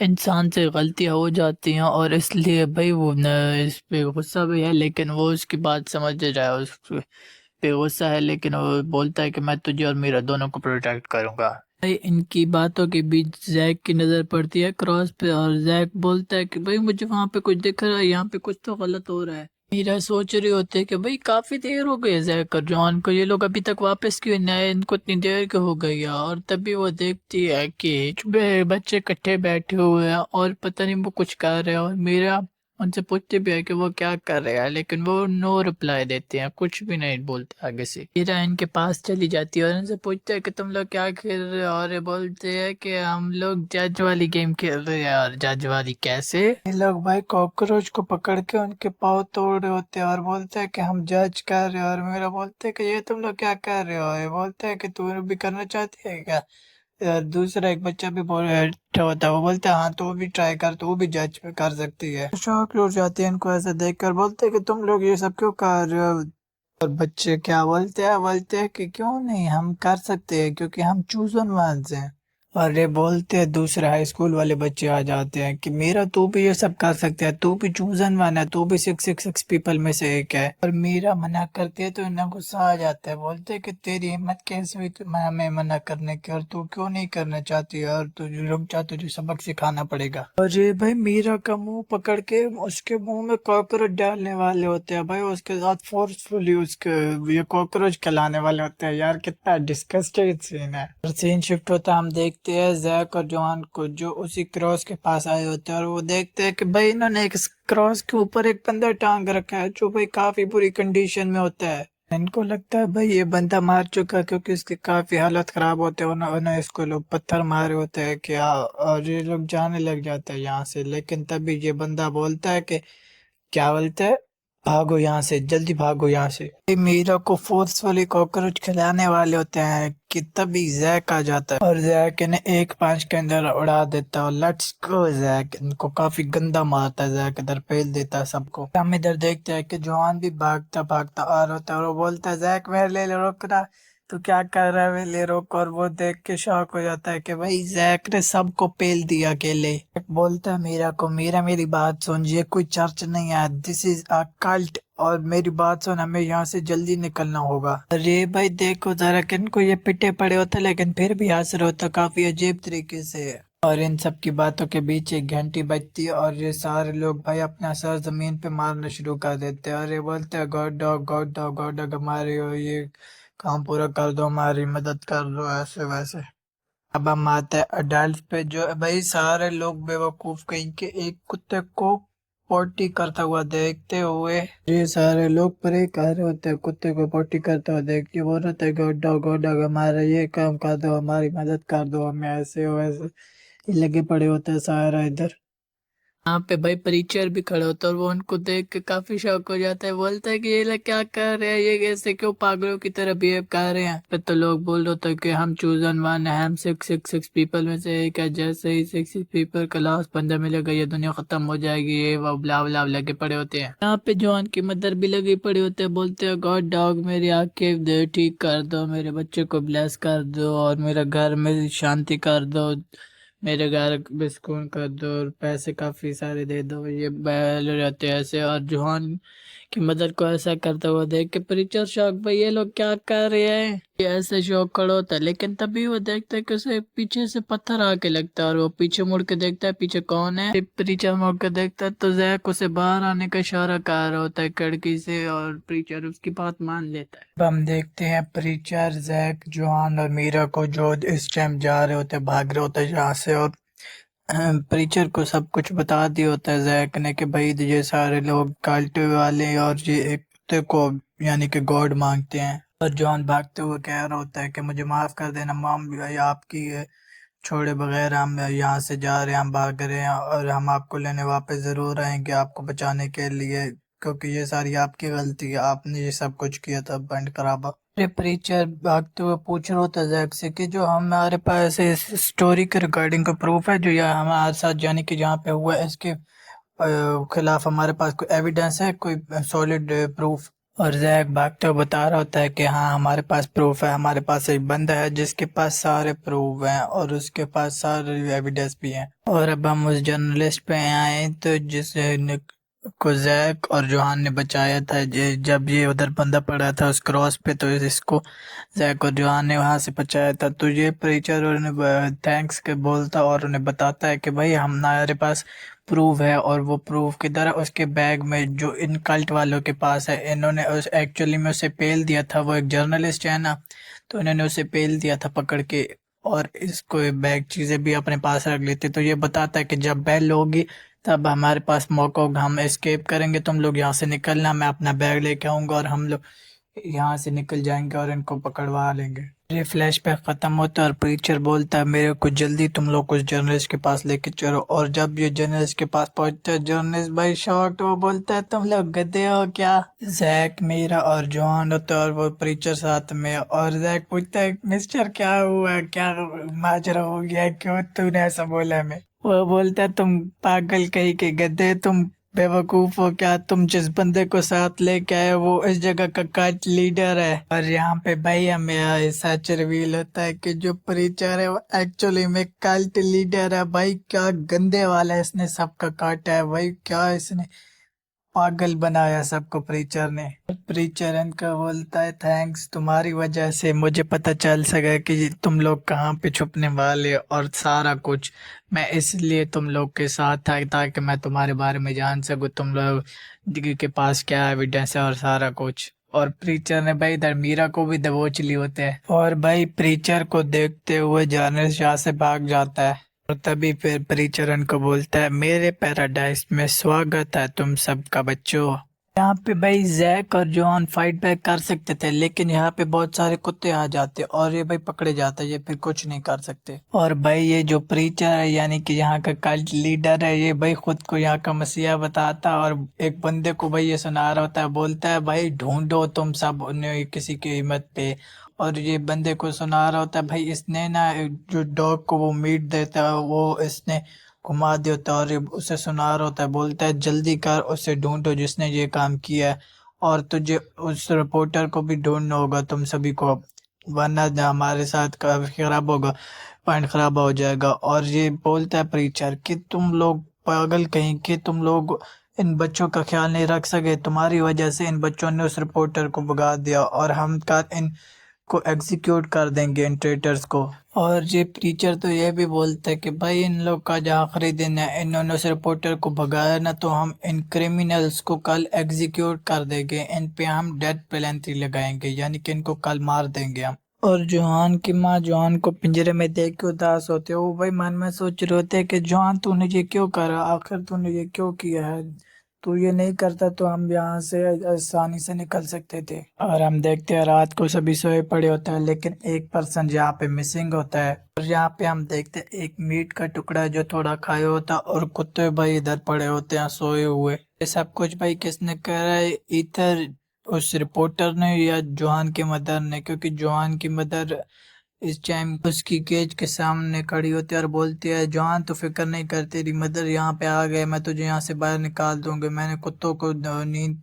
इंसान से गलतियां हो जाती हैं और इसलिए भाई वो न इस पे गुस्सा भी है, लेकिन वो उसकी बात समझ रहा है, उस पे गुस्सा है, लेकिन वो बोलता है कि मैं तुझे और मीरा दोनों को प्रोटेक्ट करूंगा। भाई इनकी बातों के बीच जैक की नजर पड़ती है क्रॉस पे और जैक बोलता है कि भाई मुझे वहां पे कुछ दिख रहा है, यहाँ पे कुछ तो गलत हो रहा है। मीरा सोच रही होती है कि भाई काफी देर हो गई है जैक और जॉन को, ये लोग अभी तक वापस क्यों नहीं आए, इनको इतनी देर क्यों हो गई है। और तभी वो देखती है कि बच्चे इकट्ठे बैठे हुए हैं और पता नहीं वो कुछ कर रहे हैं, और मीरा उनसे पूछते भी है कि वो क्या कर रहे हैं, लेकिन वो नो रिप्लाई देते हैं, कुछ भी नहीं बोलते आगे से। मीरा इनके पास चली जाती है और उनसे पूछते हैं कि तुम लोग क्या खेल रहे हो, और ये बोलते हैं कि हम लोग जज वाली गेम खेल रहे हैं। और जज वाली कैसे? ये लोग भाई कॉकरोच को पकड़ के उनके पाँव तोड़ रहे होते हैं और बोलते हैं कि हम जज कर रहे हैं, और मेरा बोलते हैं कि ये तुम लोग क्या कर रहे हो, ये बोलते हैं कि तू भी करना चाहती है क्या। दूसरा एक बच्चा भी बोल रहा होता है, वो बोलता है हाँ तू भी ट्राई कर, तू भी जज कर सकती है। शौक लूट जाती है इनको ऐसा देख कर, बोलते हैं कि तुम लोग ये सब क्यों कर रहे हो। और बच्चे क्या बोलते हैं कि क्यों नहीं, हम कर सकते हैं क्योंकि हम चूजन वंस हैं। और ये बोलते हैं, दूसरे हाई स्कूल वाले बच्चे आ जाते हैं कि मीरा तू भी ये सब कर सकते हैं, तू भी चूजन वन है, तू भी 666 पीपल में से एक है। और मीरा मना करती है तो इन्हें गुस्सा आ जाता है, बोलते हैं कि तेरी हिम्मत कैसे हुई हमें मना करने की, और तू क्यों नहीं करना चाहती, और तू रुक जा, तुझे सबक सिखाना पड़ेगा। और ये भाई मीरा का मुंह पकड़ के उसके मुंह में कॉकरोच डालने वाले होते हैं भाई, उसके साथ फोर्सफुली उसके ये कॉकरोच खिलाने वाले होते हैं। यार कितना डिस्गस्टिंग सीन है। और सीन शिफ्ट होता है, हम देखते हैं जैक और जॉन को जो उसी क्रॉस के पास आए होते हैं, और वो देखते हैं कि भाई इन्होंने एक क्रॉस के ऊपर एक बंदा टांग रखा है जो भाई काफी बुरी कंडीशन में होता है। इनको लगता है भाई ये बंदा मार चुका है क्योंकि इसकी काफी हालत खराब होते हैं, उन्हें इसको लोग पत्थर मारे होते हैं क्या, और ये लोग जाने लग जाते हैं यहाँ से। लेकिन तभी ये बंदा बोलता है कि, क्या बोलता है, भागो यहाँ से, जल्दी भागो यहाँ से। ये मीरा को फोर्सफुली कॉकरोच खिलाने वाले होते हैं कि तभी जैक आ जाता है और जैक इन्हें एक पांच के अंदर उड़ा देता है। और लेट्स गो जैक इनको काफी गंदा मारता है, जैक इधर फेल देता है सबको। हम इधर देखते हैं कि जॉन भी भागता भागता आ रहा होता है और वो बोलता है जैक मेरे लिए रोक रहा, तू क्या कर रहा है, मेरे लिए रोक। और वो देख के शॉक हो जाता है कि भाई जैक ने सबको पेल दिया अकेले। जैक बोलता है मीरा को, मीरा मेरी बात सुन, ये कोई चर्च नहीं है, दिस इज अ कल्ट, और मेरी बात सुन, हमें यहाँ से जल्दी निकलना होगा। अरे भाई देखो जरा, किनको ये पिटे पड़े होते लेकिन फिर भी हंस रहे होता काफी अजीब तरीके से। और इन सब की बातों के बीच एक घंटी बजती है और ये सारे लोग भाई अपना सर जमीन पे मारना शुरू कर देते हैं, और ये बोलते हैं God dog God dog God dog, हमारे हो ये काम पूरा कर दो, हमारी मदद कर दो, ऐसे वैसे। अब हम आते हैं अडल्ट पे, जो भाई सारे लोग बेवकूफ कहीं के एक कुत्ते को पोटी करता हुआ देखते हुए, ये सारे लोग प्रे कर रहे होते हैं कुत्ते को पोटी करता हुआ देख के, बोल रहे थे गॉड डॉग हमारा ये काम कर दो, हमारी मदद कर दो, हमें ऐसे हो वैसे। ये लगे पड़े होते हैं सारा इधर। यहाँ पे भाई परिचर भी खड़े होता है और वो उनको देख के काफी शौक हो जाता है, बोलता है कि ये लोग क्या कर रहे हैं, ये कैसे क्यों पागलों की तरह बिहेव कर रहे हैं। फिर तो लोग बोल रहे होते हैं कि हम चूजन वन है, हम 666 पीपल में से एक है, जैसे ही 66 पीपल का लास्ट बंदा मिलेगा ये दुनिया खत्म हो जाएगी, ये वो ब्ला ब्ला लगे पड़े होते हैं। यहाँ पे जॉन की मदर भी लगी पड़े होते हैं, बोलते हैं गॉड डॉग मेरी आंखें दे ठीक कर दो, मेरे बच्चे को ब्लेस कर दो, और मेरा घर में शांति कर दो, मेरे घर में सुकून कर दो, और पैसे काफी सारे दे दो। ये बैल रहते हैं ऐसे। और जोहान कि मदर को ऐसा करते हुए देख के प्रीचर शॉक, भाई ये लोग क्या कर रहे हैं, ये ऐसे शौक खड़ा होता है। लेकिन तभी वो देखता है कि उसे पीछे से पत्थर आके लगता है और वो पीछे मुड़ के देखता है पीछे कौन है। प्रीचर मुड़ के देखता है तो जैक उसे बाहर आने का इशारा कर रहा होता है खिड़की से और प्रीचर उसकी बात मान लेता है। अब हम देखते हैं प्रीचर, जैक, जॉन और मीरा को जो इस टाइम जा रहे होते हैं, भाग रहे होते हैं यहाँ से। और प्रीचर को सब कुछ बता दिया होता है जैक ने कि भाई ये सारे लोग काल्टे वाले और ये एक कुत्ते को यानी कि गॉड मांगते हैं। और जॉन भागते हुए कह रहा होता है कि मुझे माफ कर देना मॉम, भाई आपकी छोड़े बगैर हम यहाँ से जा रहे हैं, हम भाग रहे हैं और हम आपको लेने वापस जरूर आएंगे आपको बचाने के लिए, क्योंकि ये सारी आपकी गलती है, आपने ये सब कुछ किया था बैंड खराबा। अरे प्रीचर भागते हुए पूछ रहा होता जैक से कि जो हमारे पास इस स्टोरी के रिगार्डिंग का प्रूफ है जो यह हमारे साथ यानी कि जहाँ पे हुआ है इसके खिलाफ हमारे पास कोई एविडेंस है, कोई सॉलिड प्रूफ। और जैक भागते हुए बता रहा होता है कि हाँ हमारे पास प्रूफ है, हमारे पास एक बंदा है जिसके पास सारे प्रूफ हैं और उसके पास सारे एविडेंस भी हैं। और अब हम उस जर्नलिस्ट पे आए तो जिस को जैक और जोहान ने बचाया था, जब ये उधर बंदा पड़ा था उस क्रॉस पे, तो इसको जैक और जोहान ने वहां से बचाया था। तो ये प्रीचर उन्हें थैंक्स के बोलता और उन्हें बताता है कि भाई हमारे पास प्रूफ है और वो प्रूफ किधर है, उसके बैग में जो इन कल्ट वालों के पास है। इन्होंने उस एक्चुअली में उसे पेल दिया था, वो एक जर्नलिस्ट है ना, तो इन्होंने उसे पेल दिया था पकड़ के और इसको बैग चीजें भी अपने पास रख लेते। तो ये बताता है कि जब बेल होगी तब हमारे पास मौका होगा, हम एस्केप करेंगे, तुम लोग यहाँ से निकलना, मैं अपना बैग लेके आऊंगा और हम लोग यहाँ से निकल जाएंगे और इनको पकड़वा लेंगे। ये फ्लैश बैक खत्म होता है और प्रीचर बोलता है मेरे को जल्दी तुम लोग उस जर्नलिस्ट के पास लेके चलो। और जब ये जर्नलिस्ट के पास पहुंचता है, जर्नलिस्ट भाई शॉक्ड, वो बोलता है तुम लोग गधे हो क्या। जैक, मीरा और जॉन होता है और वो प्रीचर साथ में। और जैक पूछता है मिस्टर क्या हुआ, क्या माजरा हो गया, क्यों तूने ऐसा बोला हमें। वो बोलता है तुम पागल कहीं के गधे, तुम बेवकूफ हो क्या, तुम जिस बंदे को साथ लेके आए वो इस जगह का कल्ट लीडर है। और यहाँ पे भाई हमें सच रिवील होता है कि जो प्रीचर है वो एक्चुअली में कल्ट लीडर है। भाई क्या गंदे वाला है, इसने सबका काटा है भाई, क्या इसने पागल बनाया सबको प्रीचर ने। प्रीचर इनका बोलता है थैंक्स, तुम्हारी वजह से मुझे पता चल सका कि तुम लोग कहाँ पे छुपने वाले हो और सारा कुछ मैं इसलिए तुम लोग के साथ था ताकि मैं तुम्हारे बारे में जान सकूं, तुम लोग के पास क्या एविडेंस है और सारा कुछ। और प्रीचर ने भाई इधर मीरा को भी दबोच ली होते हैं और भाई प्रीचर को देखते हुए जर्नलिस्ट यहाँ से भाग जाता है। और तभी फिर परिचरण को बोलता है मेरे पैराडाइज में स्वागत है तुम सबका बच्चों। यहाँ पे भाई जैक और जॉन फाइट बैक कर सकते थे लेकिन यहाँ पे बहुत सारे कुत्ते आ जाते और ये भाई पकड़े जाते, ये फिर कुछ नहीं कर सकते। और भाई ये जो प्रीचर है यानी कि यहाँ का कल्ट लीडर है, ये भाई खुद को यहाँ का मसीहा बताता और एक बंदे को भाई ये सुना रहा होता है, बोलता है भाई ढूंढो तुम सब उन्हें किसी की हिम्मत पे। और ये बंदे को सुना रहा होता है भाई इसने ना जो डॉग को वो मीट देता है वो इसने घुमा दिया होता है। और ये उसे सुना रहा होता है, बोलता है जल्दी कर उसे ढूंढो जिसने ये काम किया है और तुझे उस रिपोर्टर को भी ढूंढना होगा तुम सभी को, वरना हमारे साथ काफी खराब होगा, पॉइंट खराब हो जाएगा। और ये बोलता है प्रीचर कि तुम लोग पागल कहीं के, तुम लोग इन बच्चों का ख्याल नहीं रख सके, तुम्हारी वजह से इन बच्चों ने उस रिपोर्टर को भगा दिया और हम का इन को एग्जीक्यूट कर देंगे इन ट्रेटर्स को। और ये प्रीचर तो ये भी बोलता है कि भाई इन लोग का जो आखिरी दिन है, इन्होंने उस रिपोर्टर को भगाया ना तो हम इन क्रिमिनल्स को कल एग्जीक्यूट कर देंगे, इन पे हम डेथ पेनल्टी लगाएंगे यानी कि इनको कल मार देंगे हम। और जोहान की माँ जोहान को पिंजरे में देख के उदास होते है, वो भाई मन में सोच रहे होते हैं कि जोहान तूने ये क्यों करा, आखिर तूने ये क्यों किया है, तू ये नहीं करता तो हम यहाँ से आसानी से निकल सकते थे। और हम देखते हैं रात को सभी सोए पड़े होते हैं लेकिन एक पर्सन यहाँ पे मिसिंग होता है। और यहाँ पे हम देखते हैं एक मीट का टुकड़ा जो थोड़ा खाया होता है और कुत्ते भाई इधर पड़े होते हैं सोए हुए। ये सब कुछ भाई किसने करा है, इधर उस रिपोर्टर ने या जोहान की मदर ने, क्योंकि जोहान की मदर इस टाइम उसकी केज के सामने खड़ी होती है और बोलती है जॉन तू फिक्र नहीं कर, तेरी मदर यहाँ पे आ गए, मैं तुझे यहाँ से बाहर निकाल दूंगी, मैंने कुत्तों को नींद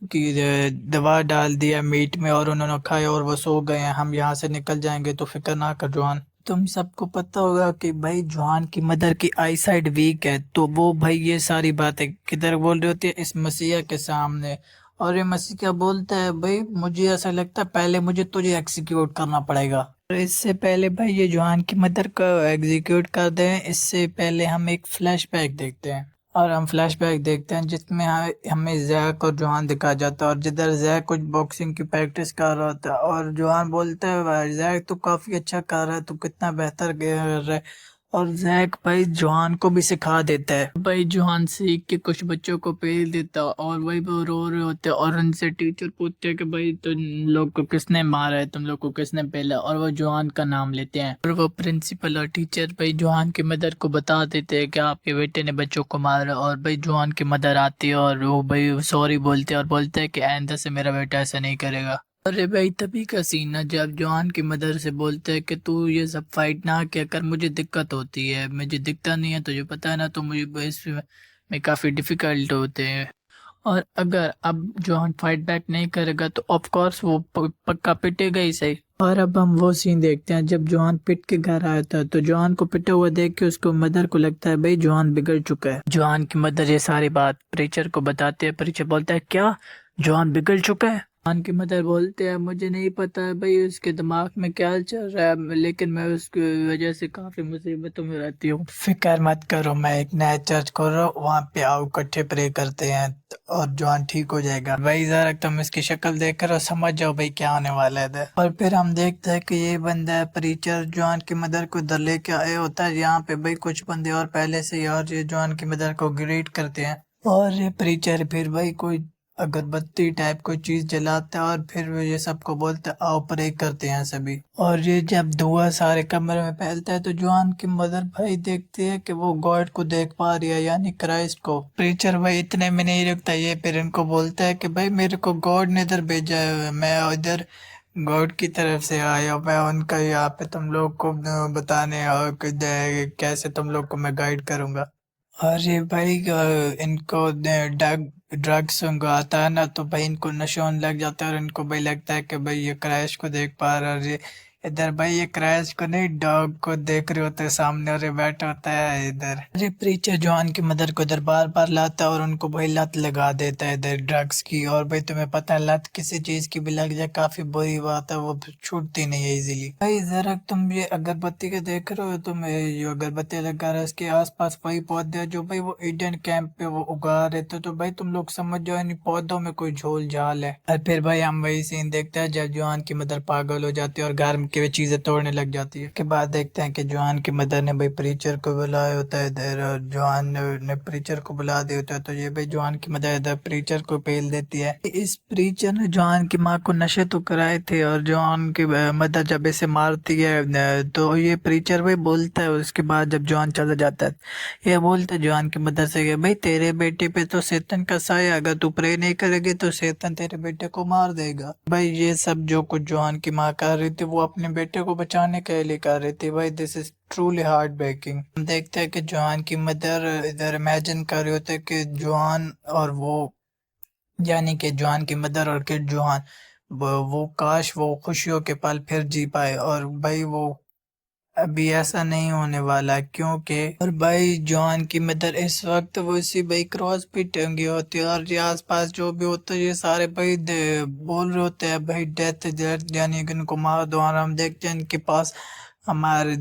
की दवा डाल दिया मीट में और उन्होंने खाया और वो सो गए हैं, हम यहाँ से निकल जाएंगे, तो फिक्र ना कर जॉन। तुम सबको पता होगा कि भाई जॉन की मदर की आई साइड वीक है, तो वो भाई ये सारी बातें किधर बोल रही होती है, इस मसीहा के सामने। और ये मसीह क्या बोलता है, भाई मुझे ऐसा लगता है पहले मुझे तुझे एग्जीक्यूट करना पड़ेगा। और इससे पहले भाई ये जॉन की मदर को एग्जीक्यूट कर दें, इससे पहले हम एक फ्लैशबैक देखते हैं। और हम फ्लैशबैक देखते हैं जिसमें हमें जैक और जॉन दिखाया जाता है, और जिधर जैक कुछ बॉक्सिंग की प्रैक्टिस कर रहा होता है और जॉन बोलता है भाई जैक तू काफी अच्छा कर रहा है, तू कितना बेहतर कर रहा है। और जैक भाई जॉन को भी सिखा देता है। भाई जॉन सीख के कुछ बच्चों को पेल देता है और वही वो रो रहे होते हैं और उनसे टीचर पूछते हैं कि भाई तुम लोग को किसने मारा है, तुम लोग को किसने पेला, और वो जॉन का नाम लेते हैं। और वो प्रिंसिपल और टीचर भाई जॉन की मदर को बता देते हैं कि आपके बेटे ने बच्चों को मारा। और भाई जॉन की मदर आती है और वो भाई सॉरी बोलते हैं और बोलते हैं कि आइंदा से मेरा बेटा ऐसा नहीं करेगा। अरे भाई तभी का सीन है जब जॉन की मदर से बोलते हैं कि तू ये सब फाइट ना किया कर, मुझे दिक्कत होती है, मुझे दिखता नहीं है तुझे पता है ना, तो मुझे इसमें में काफ़ी डिफिकल्ट होते हैं। और अगर अब जॉन फाइट बैक नहीं करेगा तो ऑफ कोर्स वो पक्का पिटेगा ही सही। और अब हम वो सीन देखते हैं जब जॉन पिट के घर आया था, तो जॉन को पिटा हुआ देख के उसको मदर को लगता है भाई जॉन बिगड़ चुका है। जॉन की मदर ये सारी बात प्रीचर को बताते हैं। प्रीचर बोलता है क्या जॉन बिगड़ चुका है? जॉन की मदर बोलते हैं मुझे नहीं पता है भाई उसके दिमाग में क्या चल रहा है, लेकिन मैं उसकी वजह से काफी मुसीबतों में रहती हूँ। फिक्र मत करो, मैं एक नया चर्च खोल रहा हूँ, वहाँ पे आओ इकट्ठे प्रे करते हैं और जॉन ठीक हो जाएगा। भाई जरा तुम इसकी शक्ल देख कर और समझ जाओ भाई क्या होने वाला है इधर। और फिर हम देखते हैं कि ये बंदा है प्रीचर जॉन की मदर को इधर लेके आया होता है यहाँ पे भाई कुछ बंदे और पहले से ही, और ये जॉन की मदर को ग्रीट करते हैं। और ये प्रीचर फिर भाई कोई अगरबत्ती टाइप कोई चीज जलाता है और फिर वो ये सबको बोलता है आओ प्रे करते हैं सभी। और ये जब धुआं सारे कमरे में फैलता है तो जॉन की मदर भाई देखती है कि वो गॉड को देख पा रही है, यानी क्राइस्ट को। प्रीचर भाई इतने में नहीं रुकता, ये फिर इनको बोलता है कि भाई मेरे को गॉड ने इधर भेजा है, मैं इधर गॉड की तरफ से आया, मैं उनका यहाँ पे तुम लोग को बताने और कैसे तुम लोग को मैं गाइड करूंगा। अरे भाई इनको ड्रग्स उनको आता है ना, तो भाई इनको नशा होने लग जाता है और इनको भाई लगता है कि भाई ये क्रैश को देख पा रहा है। और ये इधर भाई ये क्रैश को नहीं डॉग को देख रहे होते हैं सामने, और ये बैठा होता है इधर। अरे प्रीचर जॉन की मदर को इधर बार बार लाता है और उनको भाई लत लगा देता है इधर ड्रग्स की। और भाई तुम्हें पता है लत किसी चीज की भी लग जाए काफी बुरी बात है, वो छूटती नहीं है इजीली। भाई जरा तुम ये अगरबत्ती के देख रहे हो, तुम ये अगरबत्ती लगा रहे हो, इसके आसपास वही पौधे हैं जो भाई वो इंडियन कैंप पे वो उगा रहे थे, तो भाई तुम लोग समझ जाओ इन पौधों में कोई झोल झाल है। और फिर भाई हम वही सीन देखते हैं जब जॉन की मदर पागल हो जाती है और घर की चीजें तोड़ने लग जाती है। के बाद देखते हैं कि जॉन की मदर ने भाई प्रीचर को बुलाया होता है इधर, और जॉन ने प्रीचर को बुला दिया होता है, तो ये भाई जॉन की मदर इधर प्रीचर को पेल देती है। इस प्रीचर ने जॉन की माँ को नशे तो कराए थे, और जॉन की मदर जब इसे मारती है तो ये प्रीचर भाई बोलता है, उसके बाद जब जॉन चला जाता है ये बोलता है जॉन की मदर से कि भाई तेरे बेटे पे तो शैतान का साया, अगर तू प्रे नहीं करेगी तो शैतान तेरे बेटे को मार देगा। भाई ये सब जो कुछ जॉन की माँ कर रही थी वो अपने बेटे को बचाने के लिए कर रही थी। भाई this is truly heartbreaking. हम देखते हैं कि जॉन की मदर इधर इमेजिन कर रहे होते कि जॉन और वो, यानी कि जॉन की मदर और किड जॉन, वो काश वो खुशियों के पल फिर जी पाए। और भाई वो अभी ऐसा नहीं होने वाला क्योंकि, और भाई जॉन की मदर इस वक्त वो इसी भाई क्रॉस पे टंगी होती है, और ये आसपास जो भी होता है ये सारे भाई बोल रहे होते हैं भाई डेथ डेथ, यानी कि इनको मार दो। और हम देखते हैं इनके पास हमारे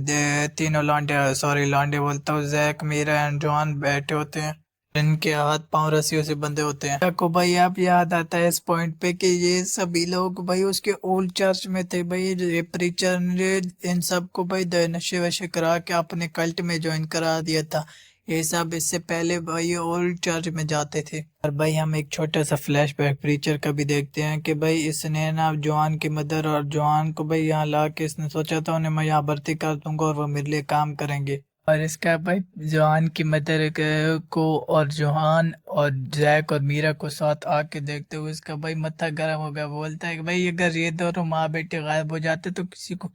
तीनों लौंडे, सॉरी लौंडे बोलता हूँ, जैक मीरा एंड जॉन बैठे होते हैं, इनके हाथ पांव रस्सियों से बंधे होते हैं। को भाई आप याद आता है इस पॉइंट पे कि ये सभी लोग भाई उसके ओल्ड चर्च में थे। भाई ये प्रीचर ने इन सबको भाई नशे वशे करा के अपने कल्ट में ज्वाइन करा दिया था। ये सब इससे पहले भाई ओल्ड चर्च में जाते थे। और भाई हम एक छोटा सा फ्लैशबैक प्रीचर का भी देखते हैं कि भाई इसने ना जॉन की मदर और जॉन को भाई यहाँ ला के इसने सोचा था उन्हें मैं यहाँ भर्ती कर दूंगा और वो मेरे लिए काम करेंगे। और इसका भाई जोहान की मदर को और जोहान और जैक और मीरा को साथ आके देखते हुए इसका भाई मत्था गर्म हो गया। बोलता है कि भाई अगर ये दोनों माँ बेटे गायब हो जाते तो किसी को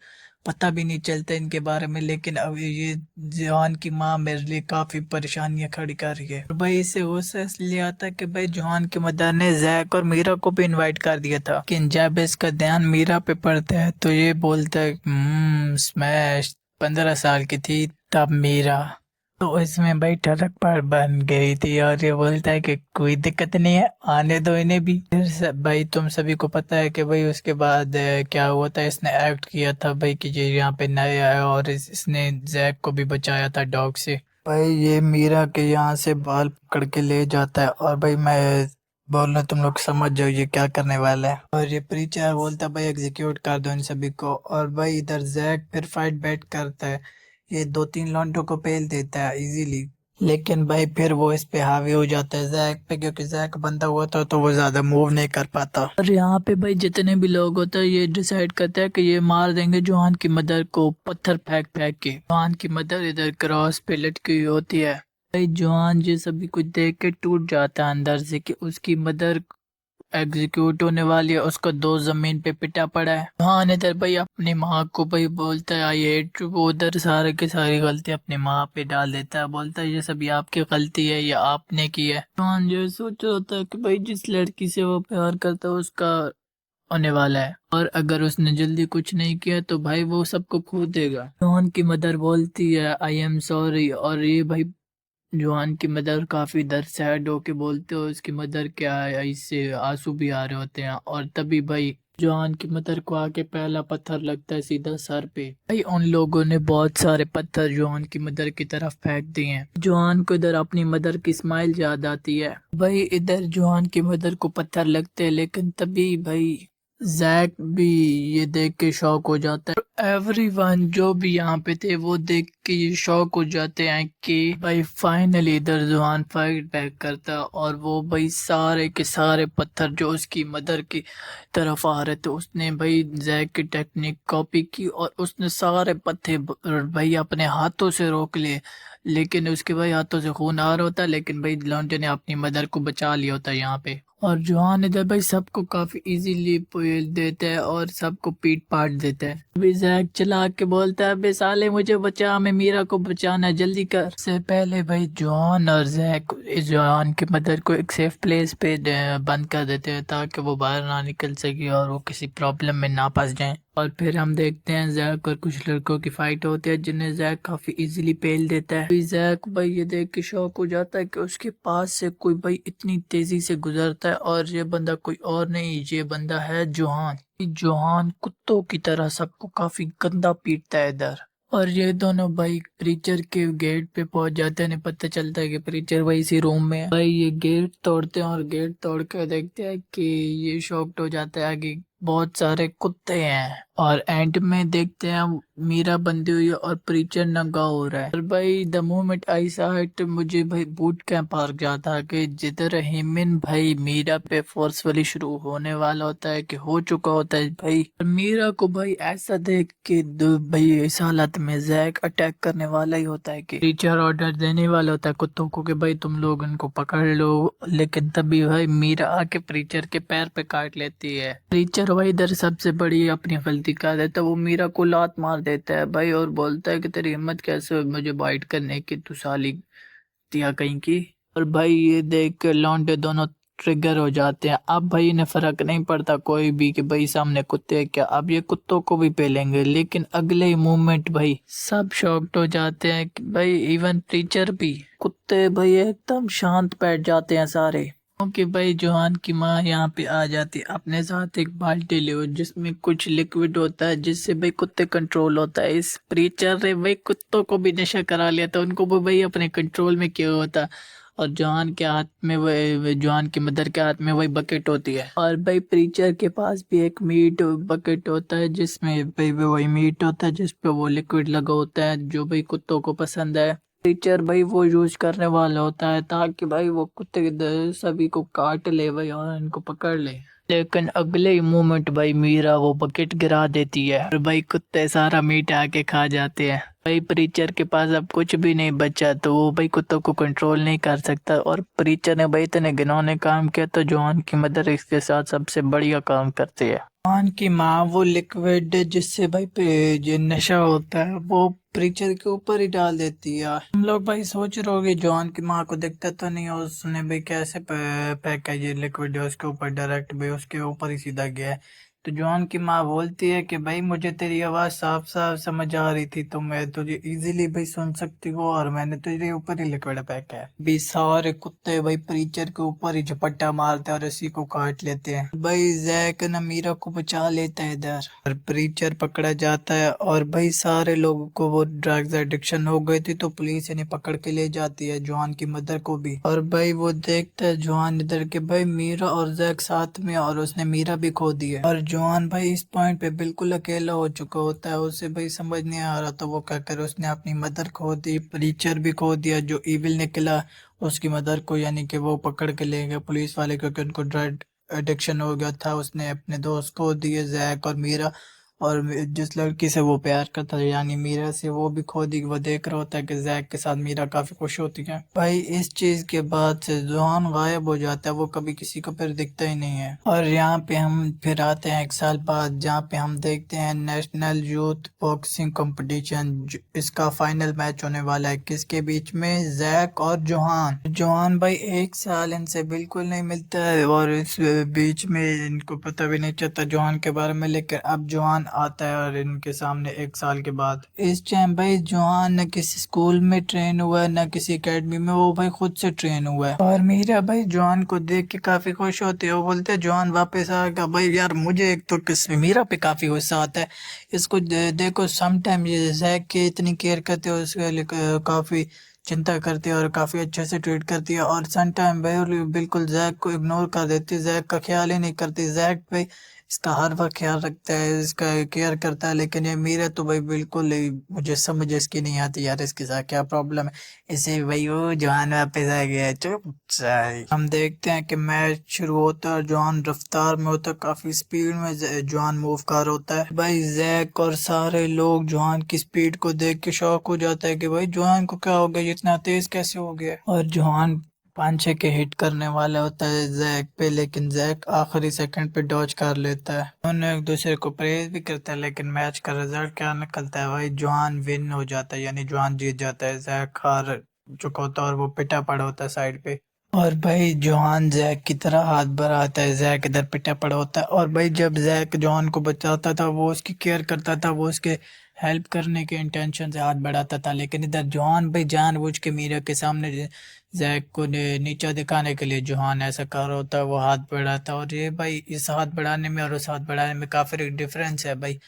पता भी नहीं चलता इनके बारे में, लेकिन अब ये जोहान की माँ मेरे लिए काफी परेशानियां खड़ी कर रही है। और भाई इसे गुस्सा इसलिए आता है कि भाई जोहान की मदर ने जैक और मीरा को भी इनवाइट कर दिया था, लेकिन जब इसका ध्यान मीरा पे पड़ता है तो ये बोलता है स्मैश 15 साल की थी तब मीरा, तो इसमें भाई ट्रक पर बन गई थी और ये बोलता है कि कोई दिक्कत नहीं है, आने दो इन्हें भी। फिर भाई तुम सभी को पता है कि भाई उसके बाद क्या हुआ था। इसने एक्ट किया था भाई कि ये यहाँ पे नए आया और इसने जैक को भी बचाया था डॉग से। भाई ये मीरा के यहाँ से बाल पकड़ के ले जाता है और भाई मैं बोल रहा हूँ तुम लोग समझ जाओ ये क्या करने वाला है। और ये प्रीचर बोलता है भाई एग्जीक्यूट कर दो इन सभी को। और भाई इधर जैक फिर फाइट बैट करता है, ये दो तीन लॉन्डो को पेल देता है इजीली। लेकिन भाई फिर वो इस पे हावी हो जाता है जैक पे, क्योंकि जैक बंदा हुआ था तो वो ज्यादा मूव नहीं कर पाता। और यहाँ पे भाई जितने भी लोग होते हैं ये डिसाइड करते हैं कि ये मार देंगे जोहान की मदर को पत्थर फेंक फेंक के। जोहान की मदर इधर क्रॉस पे लटकी हुई होती है। भाई जोहान ये सभी कुछ देख के टूट जाता है अंदर से कि उसकी मदर एग्जीक्यूट होने वाली है, उसका दोस्त जमीन पे पिटा पड़ा है। हाँ इधर भाई अपनी माँ को भाई बोलता है आई हेट यू, वो उधर सारे की सारी गलती अपनी माँ पे डाल देता है, बोलता है ये सब ये आपकी गलती है, ये आपने की है। हाँ जो सोच रहा होता है कि भाई जिस लड़की से वो प्यार करता है उसका होने वाला है, और अगर उसने जल्दी कुछ नहीं किया तो भाई वो सबको खो देगा। रोहन की मदर बोलती है आई एम सॉरी, और ये भाई जोहान की मदर काफी दर्द सैड होके बोलते हो उसकी मदर क्या है, इससे आंसू भी आ रहे होते हैं। और तभी भाई जोहान की मदर को आके पहला पत्थर लगता है सीधा सर पे। भाई उन लोगों ने बहुत सारे पत्थर जोहान की मदर की तरफ फेंक दिए हैं। जोहान को इधर अपनी मदर की स्माइल याद आती है। भाई इधर जोहान की मदर को पत्थर लगते हैं, लेकिन तभी भाई जैक भी ये देख के शॉक हो जाता है। एवरीवन जो भी यहाँ पे थे वो देख के ये शॉक हो जाते हैं कि भाई फाइनली इधर जुहान फाइट बैक करता है, और वो भाई सारे के सारे पत्थर जो उसकी मदर की तरफ आ रहे थे उसने भाई जैक की टेक्निक कॉपी की और उसने सारे पत्थर भाई अपने हाथों से रोक लिए। लेकिन उसके भाई हाथों से खून आ रहा होता है, लेकिन भाई लॉन्डे ने अपनी मदर को बचा लिया होता है यहाँ पे। और जोहान इधर भाई सबको काफी इजीली पेल देता है और सबको पीट पाट देता है। अभी जैक चला के बोलता है बे साले मुझे बचा, हमें मीरा को बचाना है, जल्दी कर। से पहले भाई जोहान और जैक इस जोहान की मदर को एक सेफ प्लेस पे बंद कर देते हैं ताकि वो बाहर ना निकल सके और वो किसी प्रॉब्लम में ना फंस जाए। और फिर हम देखते हैं जैक और कुछ लड़कों की फाइट होती है जिन्हें जैक काफी इजीली पेल देता है। फिर जैक भाई ये देख के शौक हो जाता है कि उसके पास से कोई भाई इतनी तेजी से गुजरता है, और ये बंदा कोई और नहीं, ये बंदा है जोहान। जोहान कुत्तों की तरह सबको काफी गंदा पीटता है इधर। और ये दोनों भाई प्रीचर के गेट पे पहुंच जाते हैं। पता चलता है कि प्रीचर भाई इसी रूम में है। भाई ये गेट तोड़ते हैं और गेट तोड़ कर देखते हैं कि ये शॉक्ड हो जाता है कि बहुत सारे कुत्ते हैं। और एंड में देखते हैं मीरा बंदी हुई है और प्रीचर नंगा हो रहा है। और भाई the moment I saw it मुझे भाई बूट कैंप पार्क जाता कि जिधर हिमिन भाई मीरा पे फोर्सफुली शुरू होने वाला होता है कि हो चुका होता है भाई। और मीरा को भाई ऐसा देख के भाई इस हालत में जैक अटैक करने वाला ही होता है कि प्रीचर ऑर्डर देने वाला होता है कुत्तों को कि भाई तुम लोग इनको पकड़ लो। लेकिन तभी भाई मीरा आके प्रीचर के पैर पे काट लेती है। प्रीचर भाई इधर सबसे बड़ी अपनी गलती कर देता है, वो मीरा को लात मार देता है भाई और बोलता है कि तेरी हिम्मत कैसे हुई मुझे बाइट करने की, तू साली दिया कहीं की। और भाई ये देख के लौंडे दोनों ट्रिगर हो जाते हैं। अब भाई इन्हें फर्क नहीं पड़ता कोई भी कि भाई सामने कुत्ते हैं क्या, अब ये कुत्तों को भी पेलेंगे। लेकिन अगले ही मोमेंट भाई सब शॉक्ड हो जाते हैं कि भाई इवन प्रीचर भी। कुत्ते भाई एकदम शांत बैठ जाते हैं सारे, क्योंकि भाई जोहान की माँ यहाँ पे आ जाती है अपने साथ एक बाल्टी ले जिसमें कुछ लिक्विड होता है जिससे भाई कुत्ते कंट्रोल होता है। इस प्रीचर ने भाई कुत्तों को भी नशा करा लिया था, उनको भी भाई अपने कंट्रोल में किया होता। और जोहान के हाथ में वही, जोहान की मदर के हाथ में वही बकेट होती है। और भाई प्रीचर के पास भी एक मीट बकेट होता है जिसमें भाई वही मीट होता है जिसपे वो लिक्विड लगा होता है जो भाई कुत्तों को पसंद है। टीचर भाई वो यूज करने वाला होता है ताकि भाई वो कुत्ते सभी को काट ले भाई और इनको पकड़ ले। लेकिन अगले ही मोमेंट भाई मीरा वो बकेट गिरा देती है और भाई कुत्ते सारा मीट आके खा जाते हैं। भाई प्रीचर के पास अब कुछ भी नहीं बचा तो वो भाई कुत्तों को कंट्रोल नहीं कर सकता, और प्रीचर ने भाई इतने घिनौने काम किया तो जोहान की मदर इसके साथ सबसे बढ़िया काम करती है। जोहान की माँ वो लिक्विड जिससे भाई जो नशा होता है वो प्रीचर के ऊपर ही डाल देती है। हम लोग भाई सोच रहे होगे जोहान की माँ को दिखता तो नहीं, उसने भाई कैसे पैक है ये लिक्विड उसके ऊपर डायरेक्ट भाई उसके ऊपर ही सीधा गया है। तो जॉन की माँ बोलती है कि भाई मुझे तेरी आवाज साफ साफ समझ आ रही थी, तो मैं तुझे इजीली भाई सुन सकती हूँ और मैंने तुझे ऊपर ही लिक्विड फेंका है। भी सारे कुत्ते भाई प्रीचर के ऊपर ही झपट्टा मारते हैं और इसी को काट लेते हैं। भाई जैक ना मीरा को बचा लेता है इधर और प्रीचर पकड़ा जाता है और भाई सारे लोगों को वो ड्रग्स एडिक्शन हो गई थी, तो पुलिस इन्हें पकड़ के ले जाती है, जॉन की मदर को भी। और भाई वो देखता है जॉन इधर के भाई मीरा और जैक साथ में और उसने मीरा भी खो दी है। और जॉन भाई इस पॉइंट पे बिल्कुल अकेला हो चुका होता है, उसे भाई समझ नहीं आ रहा तो वो क्या करे, उसने अपनी मदर खो दी, प्रीचर भी खो दिया जो इविल निकला उसकी मदर को, यानी कि वो पकड़ के ले गए पुलिस वाले क्योंकि उनको ड्रग एडिक्शन हो गया था। उसने अपने दोस्त को दिए जैक और मीरा, और जिस लड़की से वो प्यार करता था यानी मीरा से, वो भी खो दी। वो देख रहा होता है कि जैक के साथ मीरा काफी खुश होती है। भाई इस चीज के बाद से जॉन गायब हो जाता है, वो कभी किसी को फिर दिखता ही नहीं है। और यहाँ पे हम फिर आते हैं 1 साल बाद, जहाँ पे हम देखते हैं नेशनल यूथ बॉक्सिंग कंपटीशन। इसका फाइनल मैच होने वाला है किसके बीच में, जैक और जोहान। जोहान भाई 1 साल इनसे बिल्कुल नहीं मिलता है और इस बीच में इनको पता भी नहीं चलता जोहान के बारे में, लेकिन अब जोहान आता है और इनके सामने 1 साल के बाद। इस टाइम भाई जोहान न किसी स्कूल में ट्रेन हुआ है न किसी एकेडमी में, वो भाई खुद से ट्रेन हुआ है। और मीरा भाई जोहान को देख के काफी खुश होती है, वो बोलते हैं जोहान वापस आ गया। भाई यार मुझे एक तो किस मीरा पे काफी गुस्सा आता है, इसको देखो समटाइम ये जैक की इतनी केयर करते हो, उसके लिए काफी चिंता करती है और काफी अच्छे से ट्रीट करती है, और सन टाइम भाई बिल्कुल जैक को इग्नोर कर देती है, जैक का ख्याल ही नहीं करती। जैक भाई इसका हर वक्त ख्याल रखता है, इसका केयर करता है, लेकिन ये मीरा तो भाई बिल्कुल ही मुझे समझ इसकी नहीं आती यार, इसके साथ क्या प्रॉब्लम है। इसे भाई वो जवान वापस आ गया, चुप साई। हम देखते हैं कि मैच शुरू होता है और जवान रफ्तार में होता है, काफी स्पीड में जवान मूव कर होता है। भाई जैक और सारे लोग जवान की स्पीड को देख के शॉक हो जाता है कि भाई जवान को क्या हो गया, इतना तेज कैसे हो गया। और जवान 5-6 के हिट करने वाला होता है जैक पे, लेकिन जैक आखिरी सेकंड पे डॉज कर लेता है। दोनों एक दूसरे को प्रेज भी करता है, लेकिन मैच का रिजल्ट क्या निकलता है भाई, जॉन विन हो जाता है, यानी जॉन जीत जाता है, जैक हार चुका होता है और वो पिटा पड़ा होता है साइड पे। और भाई जॉन जैक की तरह हाथ बढ़ाता है, जैक इधर पिटा पड़ा होता है। और भाई जब जैक जॉन को बचाता था, वो उसकी केयर करता था, वो उसके हेल्प करने के इंटेंशन से हाथ बढ़ाता था, लेकिन इधर जॉन भाई जानबूझ के मीरा के सामने जैक को नीचा दिखाने के लिए जॉन ऐसा कर रहा होता है, वो हाथ बढ़ाता है। और ये भाई इस हाथ बढ़ाने में और उस हाथ बढ़ाने में काफी डिफरेंस है भाई,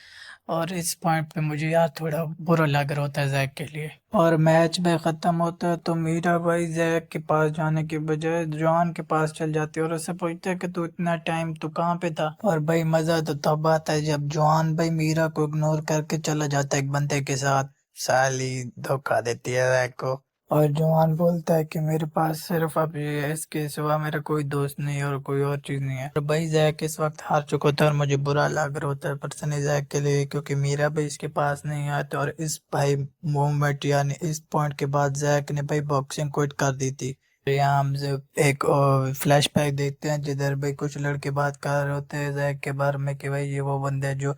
और इस पॉइंट पे मुझे यार थोड़ा बुरा लग रहा होता है जैक के लिए। और मैच में खत्म होता है तो मीरा भाई जैक के पास जाने के बजाय जॉन के पास चल जाती है और उससे पूछता है कि तू इतना टाइम तू कहाँ पे था। और भाई मजा तो तब आता है जब जॉन भाई मीरा को इग्नोर करके चला जाता है एक बंदे के साथ, साली धोखा देती है जैक को। और जवान बोलता है कि मेरे पास सिर्फ अब ये है, इसके सिवा मेरा कोई दोस्त नहीं है और कोई और चीज नहीं है। और भाई जैक इस वक्त हार चुका होता है और मुझे बुरा लग रहा होता है पर्सनली जैक के लिए, क्योंकि मेरा भाई इसके पास नहीं आता। और इस भाई मूवमेंट यानी इस पॉइंट के बाद जैक ने भाई बॉक्सिंग क्विट कर दी थी। यहाँ हम एक फ्लैशबैक देखते हैं जिधर भाई कुछ लड़के बात कर रहे होते हैं जैक के बारे में कि भाई ये वो बंदा है जो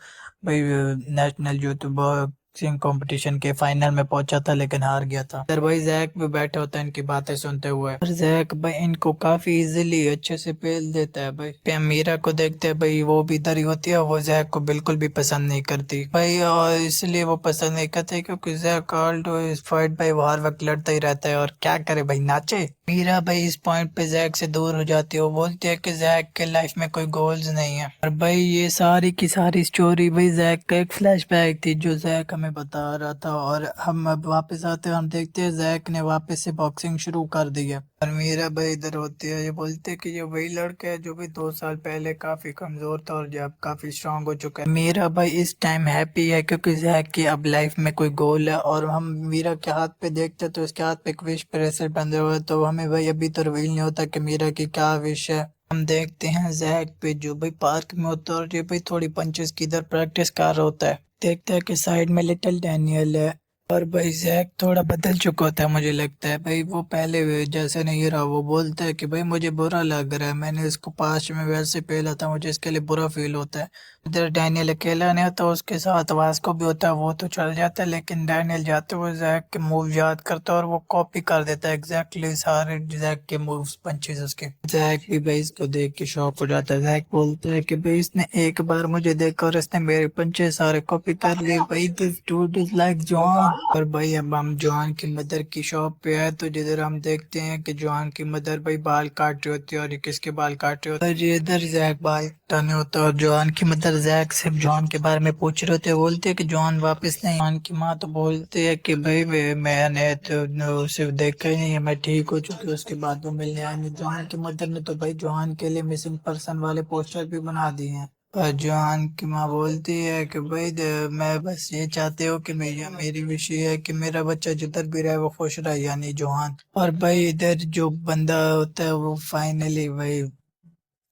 भाई नेशनल यूथ बॉक्सिंग कंपटीशन के फाइनल में पहुंचा था लेकिन हार गया था। इधर भाई जैक भी बैठा होता है इनकी बातें सुनते हुए, और जैक भाई इनको काफी इजीली अच्छे से पेल देता है। भाई पे मीरा को देखते हैं, भाई वो भी इधर ही होती है, वो जैक को बिल्कुल भी पसंद नहीं करती भाई, और इसलिए वो पसंद नहीं करते क्योंकि जैक ऑल्टो इस फाइट भाई वो हर वक्त लड़ता ही रहता है, और क्या करे भाई नाचे। मीरा भाई इस पॉइंट पे जैक से दूर हो जाती है, वो बोलती है कि जैक के लाइफ में कोई गोल्स नहीं है। और भाई ये सारी की सारी स्टोरी भाई जैक का एक फ्लैशबैक थी जो जैक हमें बता रहा था। और हम अब वापस आते हैं, हम देखते हैं जैक ने वापस से बॉक्सिंग शुरू कर दी है। और मीरा भाई इधर होती है, ये बोलते हैं कि ये वही लड़का है जो भी 2 साल पहले काफी कमजोर था और जो अब काफी स्ट्रांग हो चुका है। मीरा भाई इस टाइम हैप्पी है क्योंकि जैक की अब लाइफ में कोई गोल है। और हम मीरा के हाथ पे देखते हैं तो उसके हाथ पे एक विश ब्रेसलेट बंधे हुए हैं, तो हमें भाई अभी तो रिवील नहीं होता कि मीरा की क्या विश है। हम देखते हैं जैक पे जो भाई पार्क में होता है और ये भाई थोड़ी पंचेस की इधर प्रैक्टिस कर रहा होता है। देखते हैं कि साइड में लिटिल डैनियल है, और भाई जैक थोड़ा बदल चुका होता है, मुझे लगता है भाई वो पहले जैसे नहीं रहा। वो बोलता है कि भाई मुझे बुरा लग रहा है, मैंने इसको पास्ट में वैसे पेला था, मुझे इसके लिए बुरा फील होता है। इधर डैनियल अकेला नहीं होता, उसके साथ वास्को भी होता है, वो तो चल जाता है, लेकिन डैनियल जाते हुए जैक के मूव याद करता है और वो कॉपी कर देता है एग्जैक्टली सारे जैक के मूव्स पंचेस उसके। जैक भी भाई इसको देख के शॉक हो जाता है। जैक बोलता है कि भाई इसने एक बार मुझे देखा और इसने मेरे पंचे सारे कॉपी कर लिए भाई, this dude is like John. और भाई अब हम जॉन की मदर की शॉप पे आए तो जिधर हम देखते हैं कि जॉन की मदर भाई बाल काट रही होती है और ये किसके बाल काट रहे होते हैं, और ये इधर जैक बाल कटाने होता है और जॉन की मदर जैक से जॉन के बारे में पूछ रहे होते हैं। बोलते हैं कि जॉन वापस नहीं। जॉन की माँ तो बोलती है कि भाई मैंने तो उसे देखा ही नहीं है, मैं ठीक हो चुकी। उसके बाद वो मिलने आई नहीं। जॉन की मदर ने तो भाई जॉन के लिए मिसिंग पर्सन वाले पोस्टर भी बना दिए हैं। जॉन की माँ बोलती है कि भाई मैं बस ये चाहते हो कि मेरी मेरी विश ये है कि मेरा बच्चा जिधर भी रहे वो खुश रहे, यानी जॉन। और भाई इधर जो बंदा होता है वो फाइनली भाई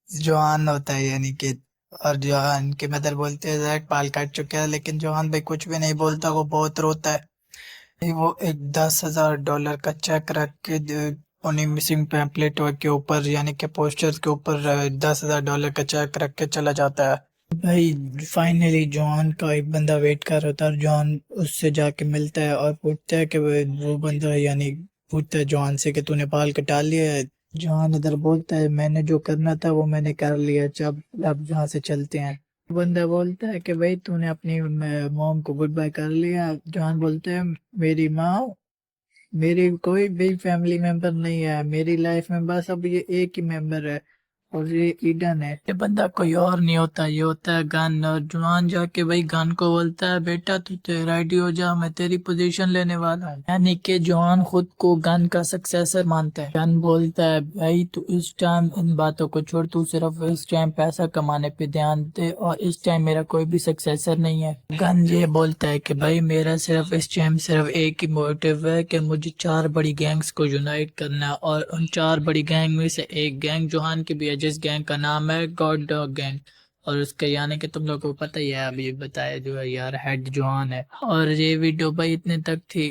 जॉन होता है, यानी कि। और जॉन की मदर बोलते हैं जैक बाल काट चुके हैं, लेकिन जॉन भाई कुछ भी नहीं बोलता, वो बहुत रोता है। भाई वो एक $10,000 का चेक रख के उन्हीं मिसिंग पैम्पलेट के ऊपर, यानी कि पोस्टर के ऊपर $10,000 का चेक रख के चला जाता है। भाई फाइनली जॉन का एक बंदा वेट कर रहा था और जॉन उससे जाके मिलता है और पूछता है कि वो बंदा, यानी पूछता है जॉन से कि तूने बाल कटा लिया है। जॉन इधर बोलता है मैंने जो करना था वो मैंने कर लिया, अब यहाँ से चलते हैं। बंदा बोलता है कि भाई तूने अपनी मॉम को गुड बाय कर लिया। जॉन बोलते हैं मेरी माँ, मेरी कोई भी फैमिली मेंबर नहीं है मेरी लाइफ में, बस अब ये एक ही मेंबर है और ये ईडन है। ये बंदा कोई और नहीं होता, ये होता है गन। और जुआन जाके भाई गन को बोलता है बेटा तू तो रेडी हो जा, मैं तेरी पोजीशन लेने वाला हूँ। यानी कि जुआन खुद को गन का सक्सेसर मानता है। गन बोलता है भाई तू इस टाइम इन बातों को छोड़, तू सिर्फ इस टाइम पैसा कमाने पे ध्यान दे और इस टाइम मेरा कोई भी सक्सेसर नहीं है। गन ये बोलता है कि भाई मेरा सिर्फ इस टाइम सिर्फ एक ही मोटिव है कि मुझे 4 बड़ी गैंग्स को यूनाइट करना है और उन 4 बड़ी गैंग में से एक गैंग जोहान की भी है, जिस गैंग का नाम है गॉड डॉग गैंग। और उसके यानी कि तुम लोगों को पता ही है, अभी बताया जो है यार हेड जोहान है। और ये वीडियो भाई इतने तक थी।